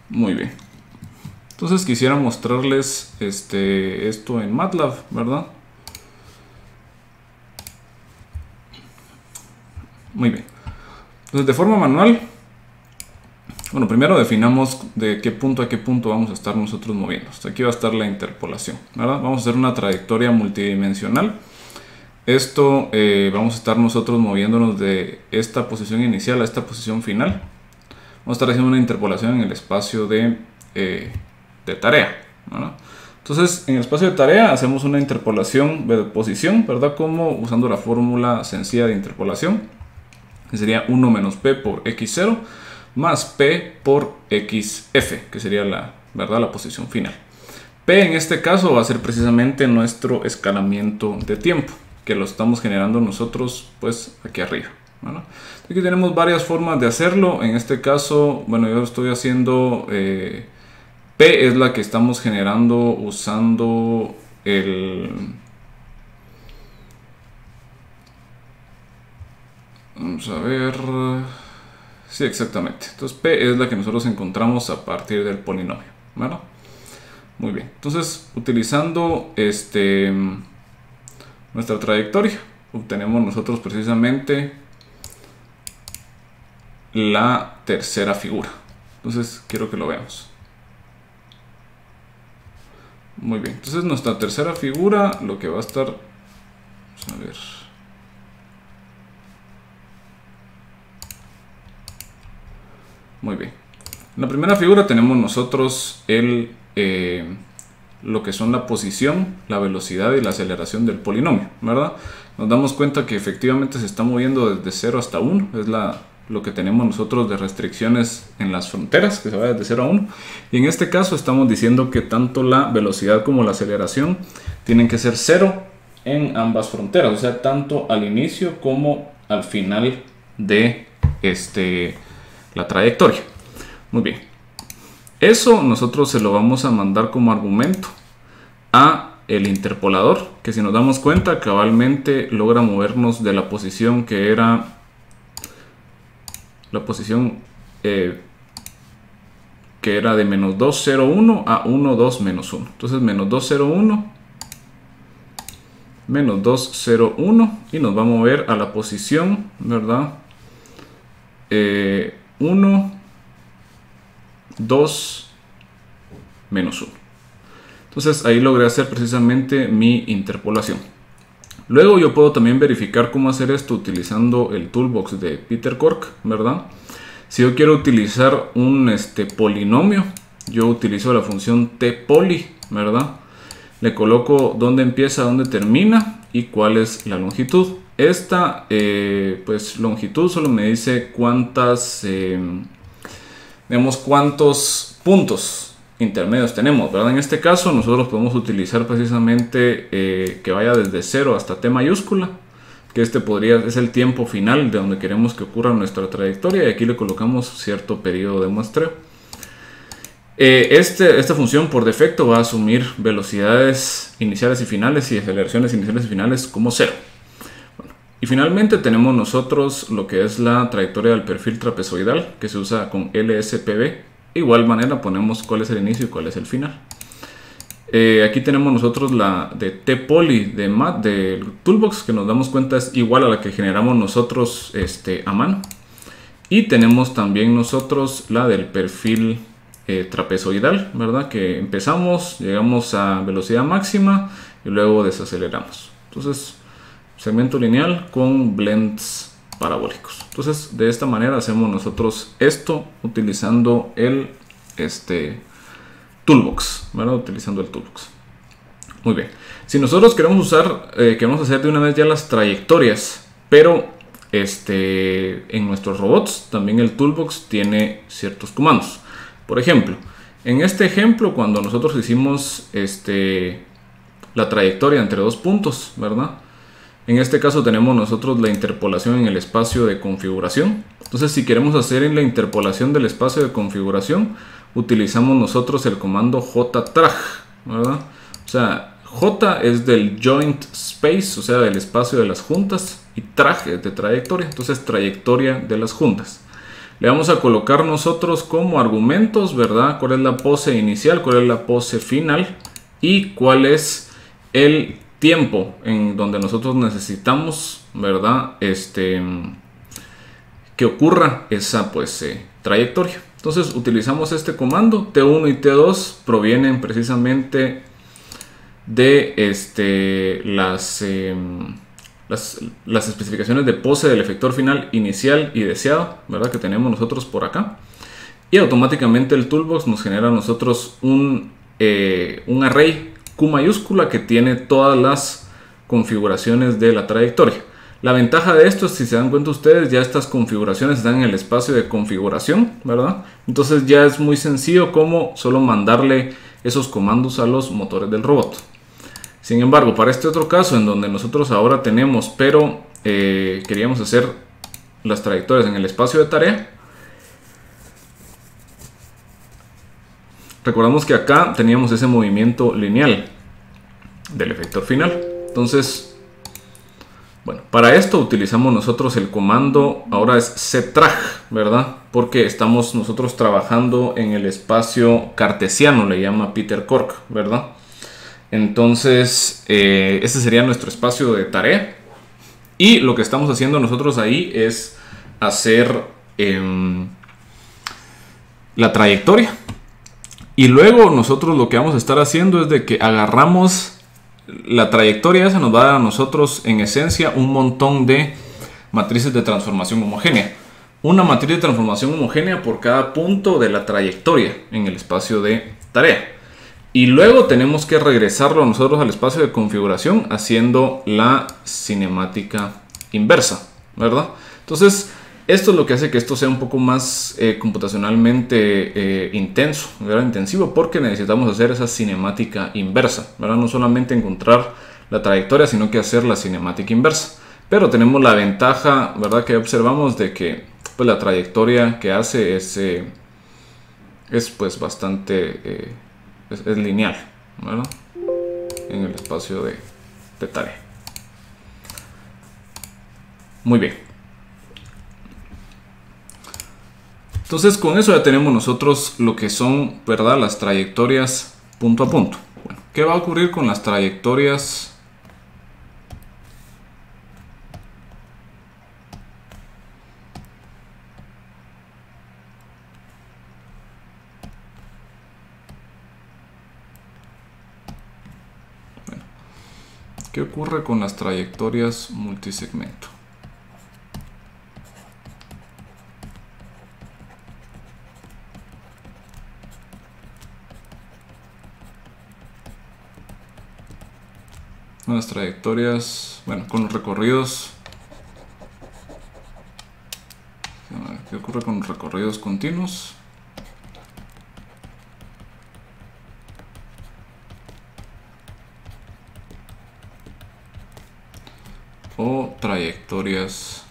Muy bien. Entonces quisiera mostrarles esto en MATLAB, ¿verdad? Muy bien. Entonces de forma manual, bueno, primero definamos de qué punto a qué punto vamos a estar nosotros moviéndonos. Aquí va a estar la interpolación, ¿verdad? Vamos a hacer una trayectoria multidimensional. Esto vamos a estar nosotros moviéndonos de esta posición inicial a esta posición final. Vamos a estar haciendo una interpolación en el espacio de tarea, ¿verdad? Entonces en el espacio de tarea hacemos una interpolación de posición, ¿verdad? Como usando la fórmula sencilla de interpolación, que sería 1 menos p por x0 más p por xf, que sería ¿verdad? La posición final. P en este caso va a ser precisamente nuestro escalamiento de tiempo, que lo estamos generando nosotros pues aquí arriba, ¿verdad? Aquí tenemos varias formas de hacerlo. En este caso, bueno, yo estoy haciendo P es la que estamos generando usando vamos a ver. Sí, exactamente. Entonces P es la que nosotros encontramos a partir del polinomio, ¿verdad? Muy bien. Entonces, utilizando nuestra trayectoria, obtenemos nosotros precisamente la tercera figura. Entonces, quiero que lo veamos. Muy bien. Entonces, nuestra tercera figura, lo que va a estar... Vamos a ver... Muy bien. En la primera figura tenemos nosotros lo que son la posición, la velocidad y la aceleración del polinomio, ¿verdad? Nos damos cuenta que efectivamente se está moviendo desde 0 hasta 1. Es lo que tenemos nosotros de restricciones en las fronteras, que se va desde 0 a 1. Y en este caso estamos diciendo que tanto la velocidad como la aceleración tienen que ser 0 en ambas fronteras. O sea, tanto al inicio como al final de la trayectoria. Muy bien. Eso nosotros se lo vamos a mandar como argumento a el interpolador, que si nos damos cuenta cabalmente logra movernos de la posición que era la posición que era de menos 2,01 a 1,2 menos 1. Entonces menos 2,01 menos 2,01 y nos va a mover a la posición, ¿verdad? 1, 2 menos 1. Entonces ahí logré hacer precisamente mi interpolación. Luego yo puedo también verificar cómo hacer esto utilizando el toolbox de Peter Cork, ¿verdad? Si yo quiero utilizar un polinomio, yo utilizo la función tpoly, ¿verdad? Le coloco dónde empieza, dónde termina y cuál es la longitud. Esta pues longitud solo me dice cuántos puntos intermedios tenemos, ¿verdad? En este caso nosotros podemos utilizar precisamente que vaya desde 0 hasta t mayúscula, que es el tiempo final de donde queremos que ocurra nuestra trayectoria, y aquí le colocamos cierto periodo de muestreo. Esta función por defecto va a asumir velocidades iniciales y finales y aceleraciones iniciales y finales como 0. Bueno, y finalmente tenemos nosotros lo que es la trayectoria del perfil trapezoidal, que se usa con LSPB. De igual manera ponemos cuál es el inicio y cuál es el final. Aquí tenemos nosotros la de tpoly del toolbox, que nos damos cuenta es igual a la que generamos nosotros a mano. Y tenemos también nosotros la del perfil trapezoidal, ¿verdad? Que empezamos, llegamos a velocidad máxima y luego desaceleramos. Entonces, segmento lineal con blends parabólicos. Entonces, de esta manera hacemos nosotros esto utilizando el toolbox, ¿verdad? Utilizando el toolbox. Muy bien. Si nosotros queremos hacer de una vez ya las trayectorias, pero en nuestros robots también el toolbox tiene ciertos comandos. Por ejemplo, en este ejemplo, cuando nosotros hicimos la trayectoria entre dos puntos, ¿verdad? En este caso tenemos nosotros la interpolación en el espacio de configuración. Entonces, si queremos hacer en la interpolación del espacio de configuración, utilizamos nosotros el comando jtrag, ¿verdad? O sea, J es del joint space, o sea, del espacio de las juntas, y trag es de trayectoria, entonces trayectoria de las juntas. Le vamos a colocar nosotros como argumentos, ¿verdad? ¿Cuál es la pose inicial? ¿Cuál es la pose final? Y cuál es el tiempo en donde nosotros necesitamos, ¿verdad? Que ocurra esa trayectoria. Entonces utilizamos este comando. T1 y T2 provienen precisamente de las especificaciones de pose del efector final inicial y deseado, ¿verdad? Que tenemos nosotros por acá. Y automáticamente el toolbox nos genera a nosotros un array Q mayúscula que tiene todas las configuraciones de la trayectoria. La ventaja de esto es, si se dan cuenta ustedes, ya estas configuraciones están en el espacio de configuración, ¿verdad? Entonces ya es muy sencillo como solo mandarle esos comandos a los motores del robot. Sin embargo, para este otro caso en donde nosotros ahora tenemos, pero queríamos hacer las trayectorias en el espacio de tarea, recordamos que acá teníamos ese movimiento lineal del efector final. Entonces, bueno, para esto utilizamos nosotros el comando, ahora es ctrag, ¿verdad? Porque estamos nosotros trabajando en el espacio cartesiano, le llama Peter Cork, ¿verdad? Entonces, este sería nuestro espacio de tarea. Y lo que estamos haciendo nosotros ahí es hacer la trayectoria. Y luego nosotros lo que vamos a estar haciendo es de que agarramos la trayectoria, esa nos va a dar a nosotros en esencia un montón de matrices de transformación homogénea. Una matriz de transformación homogénea por cada punto de la trayectoria en el espacio de tarea. Y luego tenemos que regresarlo nosotros al espacio de configuración haciendo la cinemática inversa, ¿verdad? Entonces, esto es lo que hace que esto sea un poco más computacionalmente intenso, ¿verdad? Intensivo, porque necesitamos hacer esa cinemática inversa, ¿verdad? No solamente encontrar la trayectoria, sino que hacer la cinemática inversa. Pero tenemos la ventaja, ¿verdad? Que observamos de que pues, la trayectoria que hace es pues bastante... es lineal, ¿verdad? en el espacio de tarea. Muy bien. Entonces con eso ya tenemos nosotros lo que son, ¿verdad?, las trayectorias punto a punto. Bueno, ¿qué va a ocurrir con las trayectorias? Bueno, ¿qué ocurre con las trayectorias multisegmento? Las trayectorias, bueno, con los recorridos. ¿Qué ocurre con los recorridos continuos? O trayectorias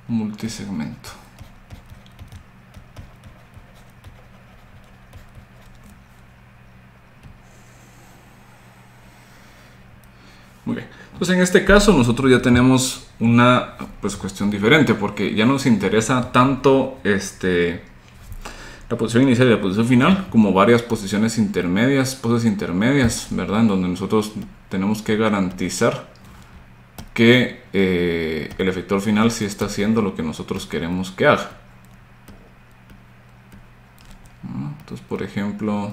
multisegmento. Muy bien. Entonces en este caso nosotros ya tenemos una cuestión diferente, porque ya nos interesa tanto la posición inicial y la posición final, como varias posiciones intermedias, poses intermedias, ¿verdad? En donde nosotros tenemos que garantizar que el efector final sí está haciendo lo que nosotros queremos que haga. Entonces, por ejemplo,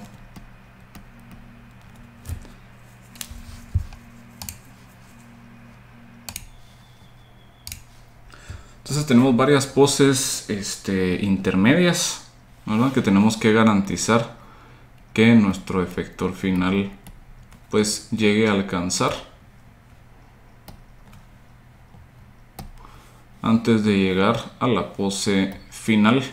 entonces tenemos varias poses intermedias, ¿verdad?, que tenemos que garantizar que nuestro efector final pues llegue a alcanzar antes de llegar a la pose final.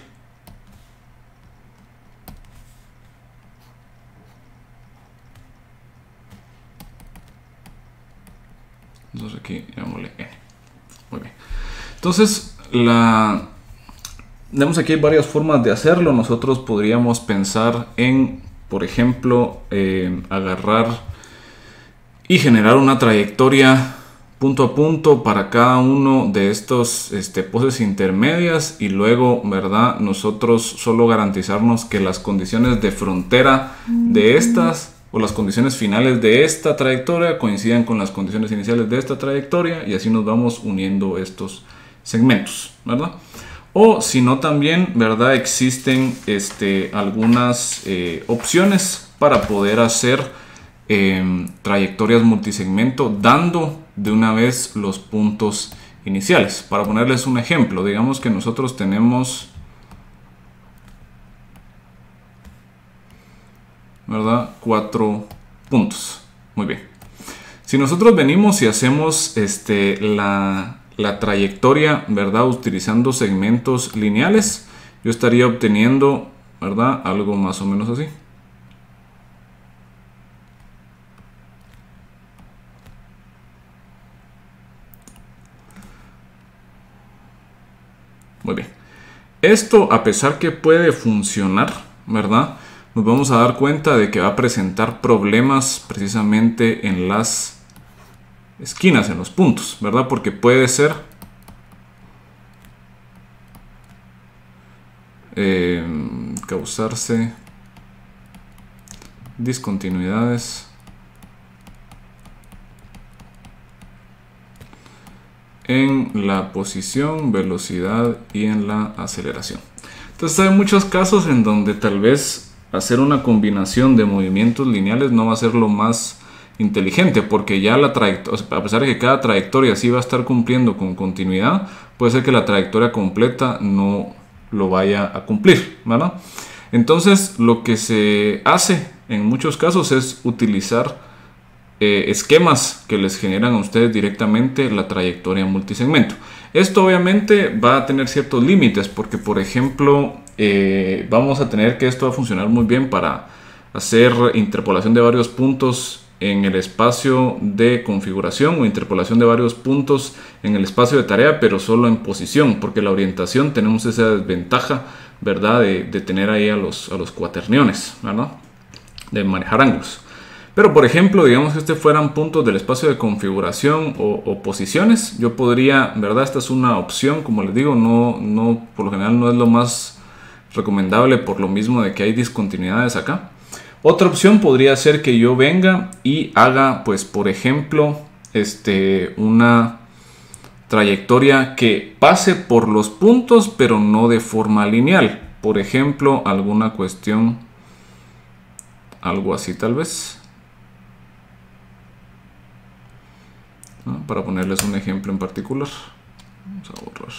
Entonces aquí llamémosle N. Muy bien. Entonces, vemos aquí hay varias formas de hacerlo. Nosotros podríamos pensar en, por ejemplo, agarrar y generar una trayectoria punto a punto para cada uno de estos poses intermedias, y luego, ¿verdad?, nosotros solo garantizarnos que las condiciones de frontera de estas o las condiciones finales de esta trayectoria coincidan con las condiciones iniciales de esta trayectoria, y así nos vamos uniendo estos segmentos, ¿verdad? O si no, también, ¿verdad?, existen algunas opciones para poder hacer trayectorias multisegmento dando de una vez los puntos iniciales. Para ponerles un ejemplo, digamos que nosotros tenemos, ¿verdad?, 4 puntos. Muy bien. Si nosotros venimos y hacemos la trayectoria, ¿verdad?, utilizando segmentos lineales, yo estaría obteniendo, ¿verdad?, algo más o menos así. Muy bien. Esto, a pesar que puede funcionar, ¿verdad?, nos vamos a dar cuenta de que va a presentar problemas precisamente en las esquinas, en los puntos, ¿verdad? Porque puede ser causarse discontinuidades en la posición, velocidad y en la aceleración. Entonces hay muchos casos en donde tal vez hacer una combinación de movimientos lineales no va a ser lo más inteligente, porque ya la trayectoria, a pesar de que cada trayectoria sí va a estar cumpliendo con continuidad, puede ser que la trayectoria completa no lo vaya a cumplir, ¿verdad? Entonces lo que se hace en muchos casos es utilizar esquemas que les generan a ustedes directamente la trayectoria multisegmento. Esto obviamente va a tener ciertos límites, porque por ejemplo vamos a tener que esto va a funcionar muy bien para hacer interpolación de varios puntos en el espacio de configuración o interpolación de varios puntos en el espacio de tarea, pero solo en posición, porque la orientación tenemos esa desventaja, ¿verdad?, de tener ahí a los cuaterniones, ¿verdad? de manejar ángulos. Pero por ejemplo, digamos que fueran puntos del espacio de configuración o posiciones, yo podría, ¿verdad? Esta es una opción, como les digo, no por lo general no es lo más recomendable por lo mismo de que hay discontinuidades acá. Otra opción podría ser que yo venga y haga, pues por ejemplo, una trayectoria que pase por los puntos, pero no de forma lineal. Por ejemplo, alguna cuestión, algo así tal vez. Para ponerles un ejemplo en particular, vamos a borrar.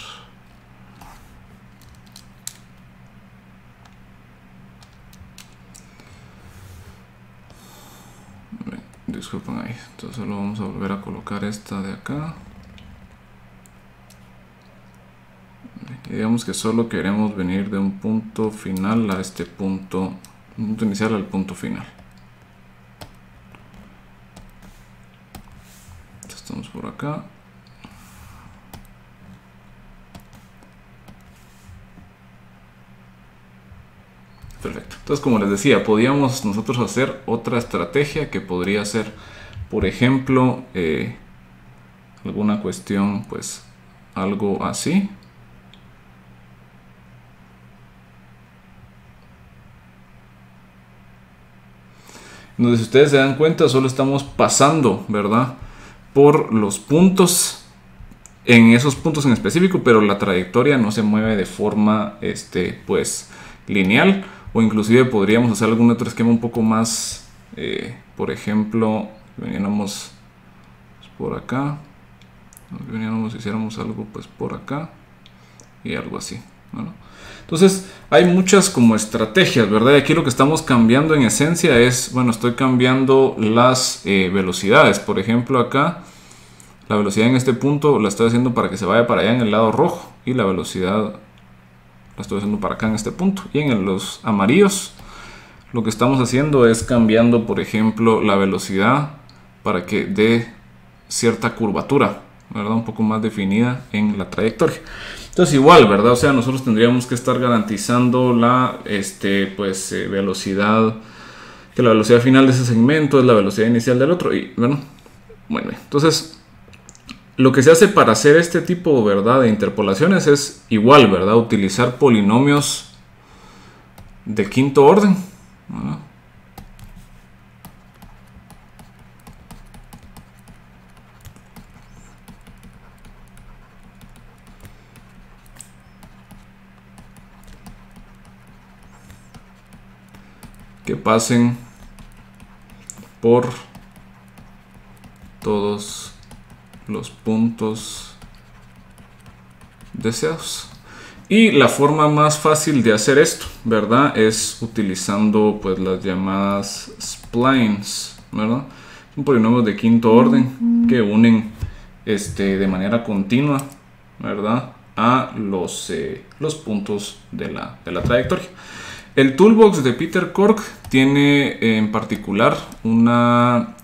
Disculpen ahí, entonces solo vamos a volver a colocar esta de acá. Y digamos que solo queremos venir de un punto final a este punto inicial al punto final. Estamos por acá. Perfecto. Entonces, como les decía, podíamos nosotros hacer otra estrategia que podría ser, por ejemplo, alguna cuestión, pues, algo así. Entonces, si ustedes se dan cuenta, solo estamos pasando, ¿verdad?, por los puntos, en esos puntos en específico, pero la trayectoria no se mueve de forma, pues, lineal. O inclusive podríamos hacer algún otro esquema un poco más, por ejemplo, veniéramos por acá, hiciéramos algo pues por acá y algo así, ¿no? Entonces hay muchas como estrategias, ¿verdad? Y aquí lo que estamos cambiando en esencia es, bueno, estoy cambiando las velocidades. Por ejemplo, acá la velocidad en este punto la estoy haciendo para que se vaya para allá en el lado rojo, y la velocidad la estoy haciendo para acá en este punto. Y en los amarillos lo que estamos haciendo es cambiando, por ejemplo, la velocidad para que dé cierta curvatura, ¿verdad?, un poco más definida en la trayectoria. Entonces igual, ¿verdad? O sea, nosotros tendríamos que estar garantizando la velocidad, que la velocidad final de ese segmento es la velocidad inicial del otro. Y bueno, entonces lo que se hace para hacer este tipo, ¿verdad?, de interpolaciones es igual, ¿verdad?, utilizar polinomios de quinto orden, ¿verdad? Que pasen por todos los puntos deseados. Y la forma más fácil de hacer esto, ¿verdad?, es utilizando pues las llamadas splines, ¿verdad? Son polinomios de quinto orden que unen de manera continua, ¿verdad?, a los puntos de la trayectoria. El toolbox de Peter Cork tiene en particular una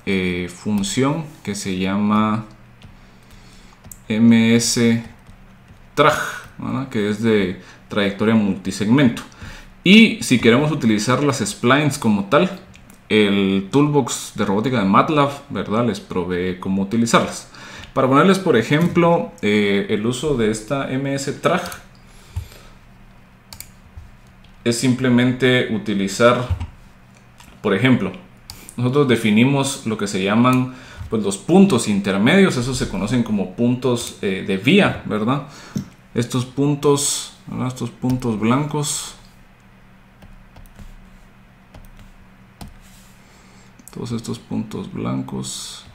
función que se llama MS-Traj, ¿verdad?, que es de trayectoria multisegmento. Y si queremos utilizar las splines como tal, el toolbox de robótica de MATLAB, ¿verdad?, les provee cómo utilizarlas. Para ponerles, por ejemplo, el uso de esta MS-Traj, es simplemente utilizar, por ejemplo, nosotros definimos lo que se llaman pues los puntos intermedios. Esos se conocen como puntos de vía, ¿verdad? Estos puntos, ¿verdad?, estos puntos blancos, todos estos puntos blancos,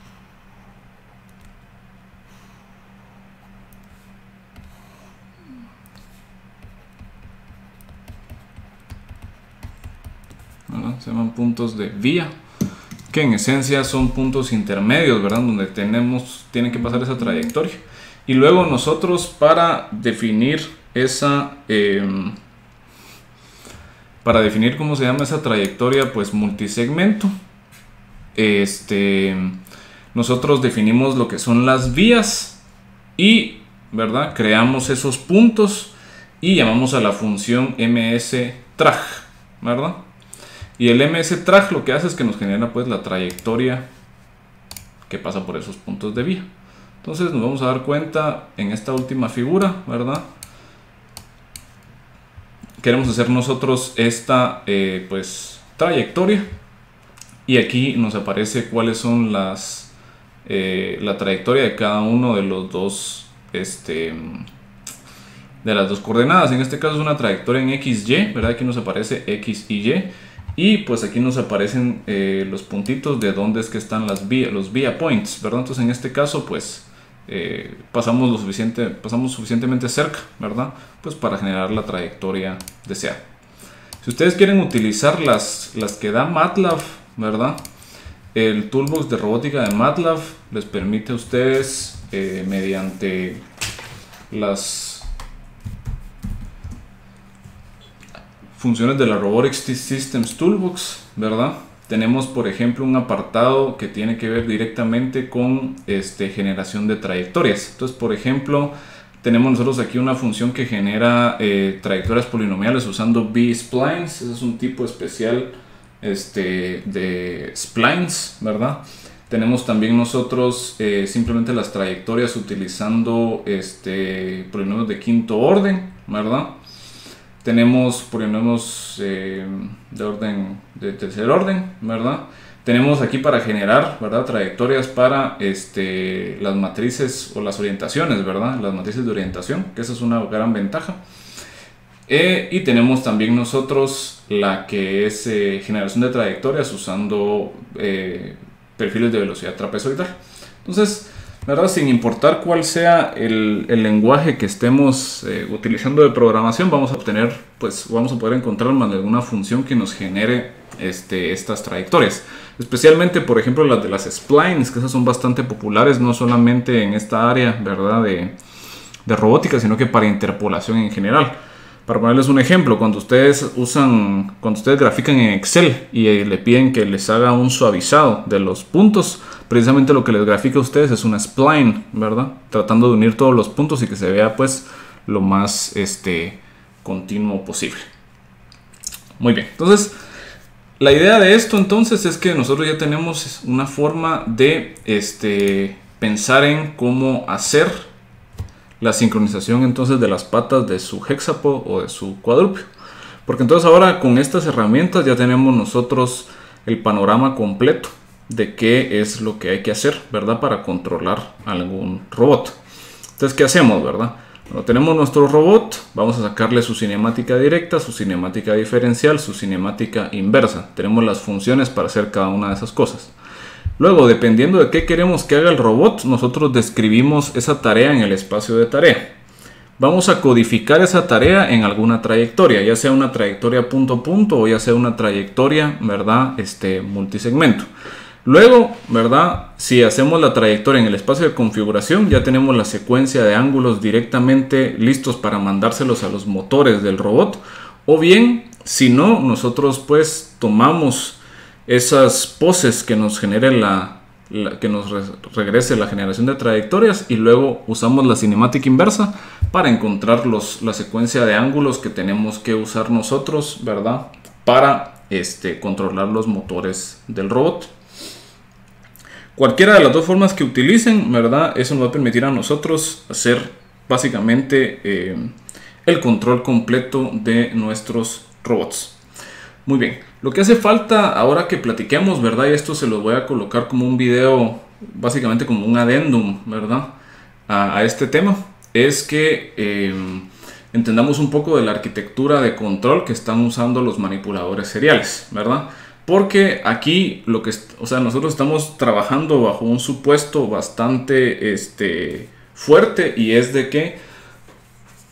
¿verdad?, se llaman puntos de vía, que en esencia son puntos intermedios, ¿verdad?, donde tienen que pasar esa trayectoria. Y luego nosotros, para definir cómo se llama esa trayectoria pues multisegmento, nosotros definimos lo que son las vías y, ¿verdad?, creamos esos puntos y llamamos a la función MS-Traj, ¿verdad? Y el MS-Track lo que hace es que nos genera pues la trayectoria que pasa por esos puntos de vía. Entonces nos vamos a dar cuenta en esta última figura, ¿verdad? Queremos hacer nosotros esta pues trayectoria, y aquí nos aparece cuáles son la trayectoria de cada uno de los dos de las dos coordenadas. En este caso es una trayectoria en XY, ¿verdad? Aquí nos aparece X y Y, y pues aquí nos aparecen los puntitos de dónde es que están los vía points, ¿verdad? Entonces en este caso pues pasamos suficientemente cerca, ¿verdad? Pues para generar la trayectoria deseada. Si ustedes quieren utilizar las que da MATLAB, ¿verdad? El toolbox de robótica de MATLAB les permite a ustedes mediante las funciones de la Robotics Systems Toolbox, ¿verdad? Tenemos, por ejemplo, un apartado que tiene que ver directamente con generación de trayectorias. Entonces, por ejemplo, tenemos nosotros aquí una función que genera trayectorias polinomiales usando B-splines. Ese es un tipo especial de splines, ¿verdad? Tenemos también nosotros simplemente las trayectorias utilizando polinomios de quinto orden, ¿verdad? Tenemos polinomios de tercer orden, ¿verdad? Tenemos aquí para generar, ¿verdad?, trayectorias para las matrices o las orientaciones, ¿verdad? Las matrices de orientación, que esa es una gran ventaja. Y tenemos también nosotros la que es generación de trayectorias usando perfiles de velocidad trapezoidal. Entonces, ¿verdad?, sin importar cuál sea el lenguaje que estemos utilizando de programación, vamos a poder encontrar más de alguna función que nos genere estas trayectorias. Especialmente, por ejemplo, las de las splines, que esas son bastante populares, no solamente en esta área, ¿verdad?, de robótica, sino que para interpolación en general. Para ponerles un ejemplo, cuando ustedes grafican en Excel y le piden que les haga un suavizado de los puntos, precisamente lo que les grafica a ustedes es una spline, ¿verdad? Tratando de unir todos los puntos y que se vea pues lo más continuo posible. Muy bien, entonces la idea de esto entonces es que nosotros ya tenemos una forma de pensar en cómo hacer la sincronización entonces de las patas de su hexapod o de su cuadrúpedo. Porque entonces ahora con estas herramientas ya tenemos nosotros el panorama completo de qué es lo que hay que hacer, ¿verdad?, para controlar algún robot. Entonces, ¿qué hacemos, verdad? Bueno, tenemos nuestro robot, vamos a sacarle su cinemática directa, su cinemática diferencial, su cinemática inversa. Tenemos las funciones para hacer cada una de esas cosas. Luego, dependiendo de qué queremos que haga el robot, nosotros describimos esa tarea en el espacio de tarea. Vamos a codificar esa tarea en alguna trayectoria, ya sea una trayectoria punto a punto o ya sea una trayectoria, ¿verdad?, multisegmento. Luego, ¿verdad?, si hacemos la trayectoria en el espacio de configuración, ya tenemos la secuencia de ángulos directamente listos para mandárselos a los motores del robot. O bien, si no, nosotros pues tomamos esas poses que nos genere que nos regrese la generación de trayectorias y luego usamos la cinemática inversa para encontrar la secuencia de ángulos que tenemos que usar nosotros, ¿verdad?, para controlar los motores del robot. Cualquiera de las dos formas que utilicen, ¿verdad?, eso nos va a permitir a nosotros hacer básicamente el control completo de nuestros robots. Muy bien, lo que hace falta ahora que platiquemos, ¿verdad?, y esto se lo voy a colocar como un video, básicamente como un adendum, ¿verdad?, a este tema, es que entendamos un poco de la arquitectura de control que están usando los manipuladores seriales, ¿verdad? Porque aquí nosotros estamos trabajando bajo un supuesto bastante fuerte, y es de que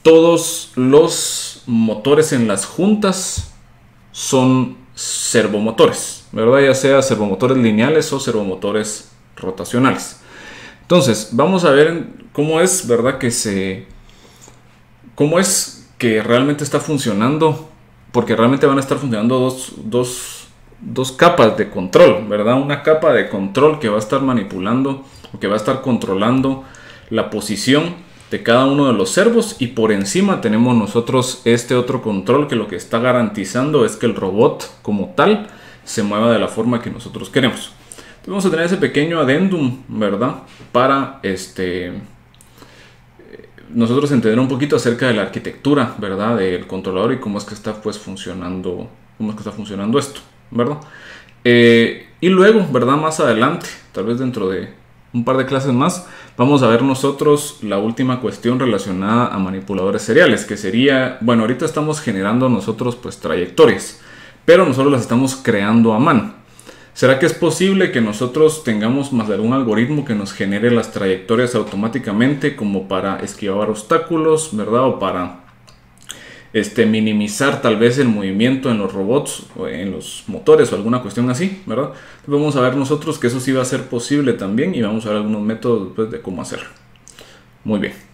todos los motores en las juntas son servomotores, ¿verdad? Ya sea servomotores lineales o servomotores rotacionales. Entonces, vamos a ver cómo es, ¿verdad?, cómo es que realmente está funcionando, porque realmente van a estar funcionando dos capas de control, ¿verdad? Una capa de control que va a estar manipulando o que va a estar controlando la posición de cada uno de los servos, y por encima tenemos nosotros otro control que lo que está garantizando es que el robot como tal se mueva de la forma que nosotros queremos. Entonces vamos a tener ese pequeño adendum, ¿verdad? Para nosotros entender un poquito acerca de la arquitectura, ¿verdad? Del controlador y cómo es que está pues funcionando, esto, ¿verdad? Y luego, ¿verdad? Más adelante, tal vez dentro de un par de clases más, vamos a ver nosotros la última cuestión relacionada a manipuladores seriales, que sería, bueno, ahorita estamos generando nosotros pues trayectorias, pero nosotros las estamos creando a mano. ¿Será que es posible que nosotros tengamos más de algún algoritmo que nos genere las trayectorias automáticamente como para esquivar obstáculos, ¿verdad? O para minimizar tal vez el movimiento en los robots o en los motores o alguna cuestión así, ¿verdad? Vamos a ver nosotros que eso sí va a ser posible también y vamos a ver algunos métodos pues, de cómo hacerlo. Muy bien.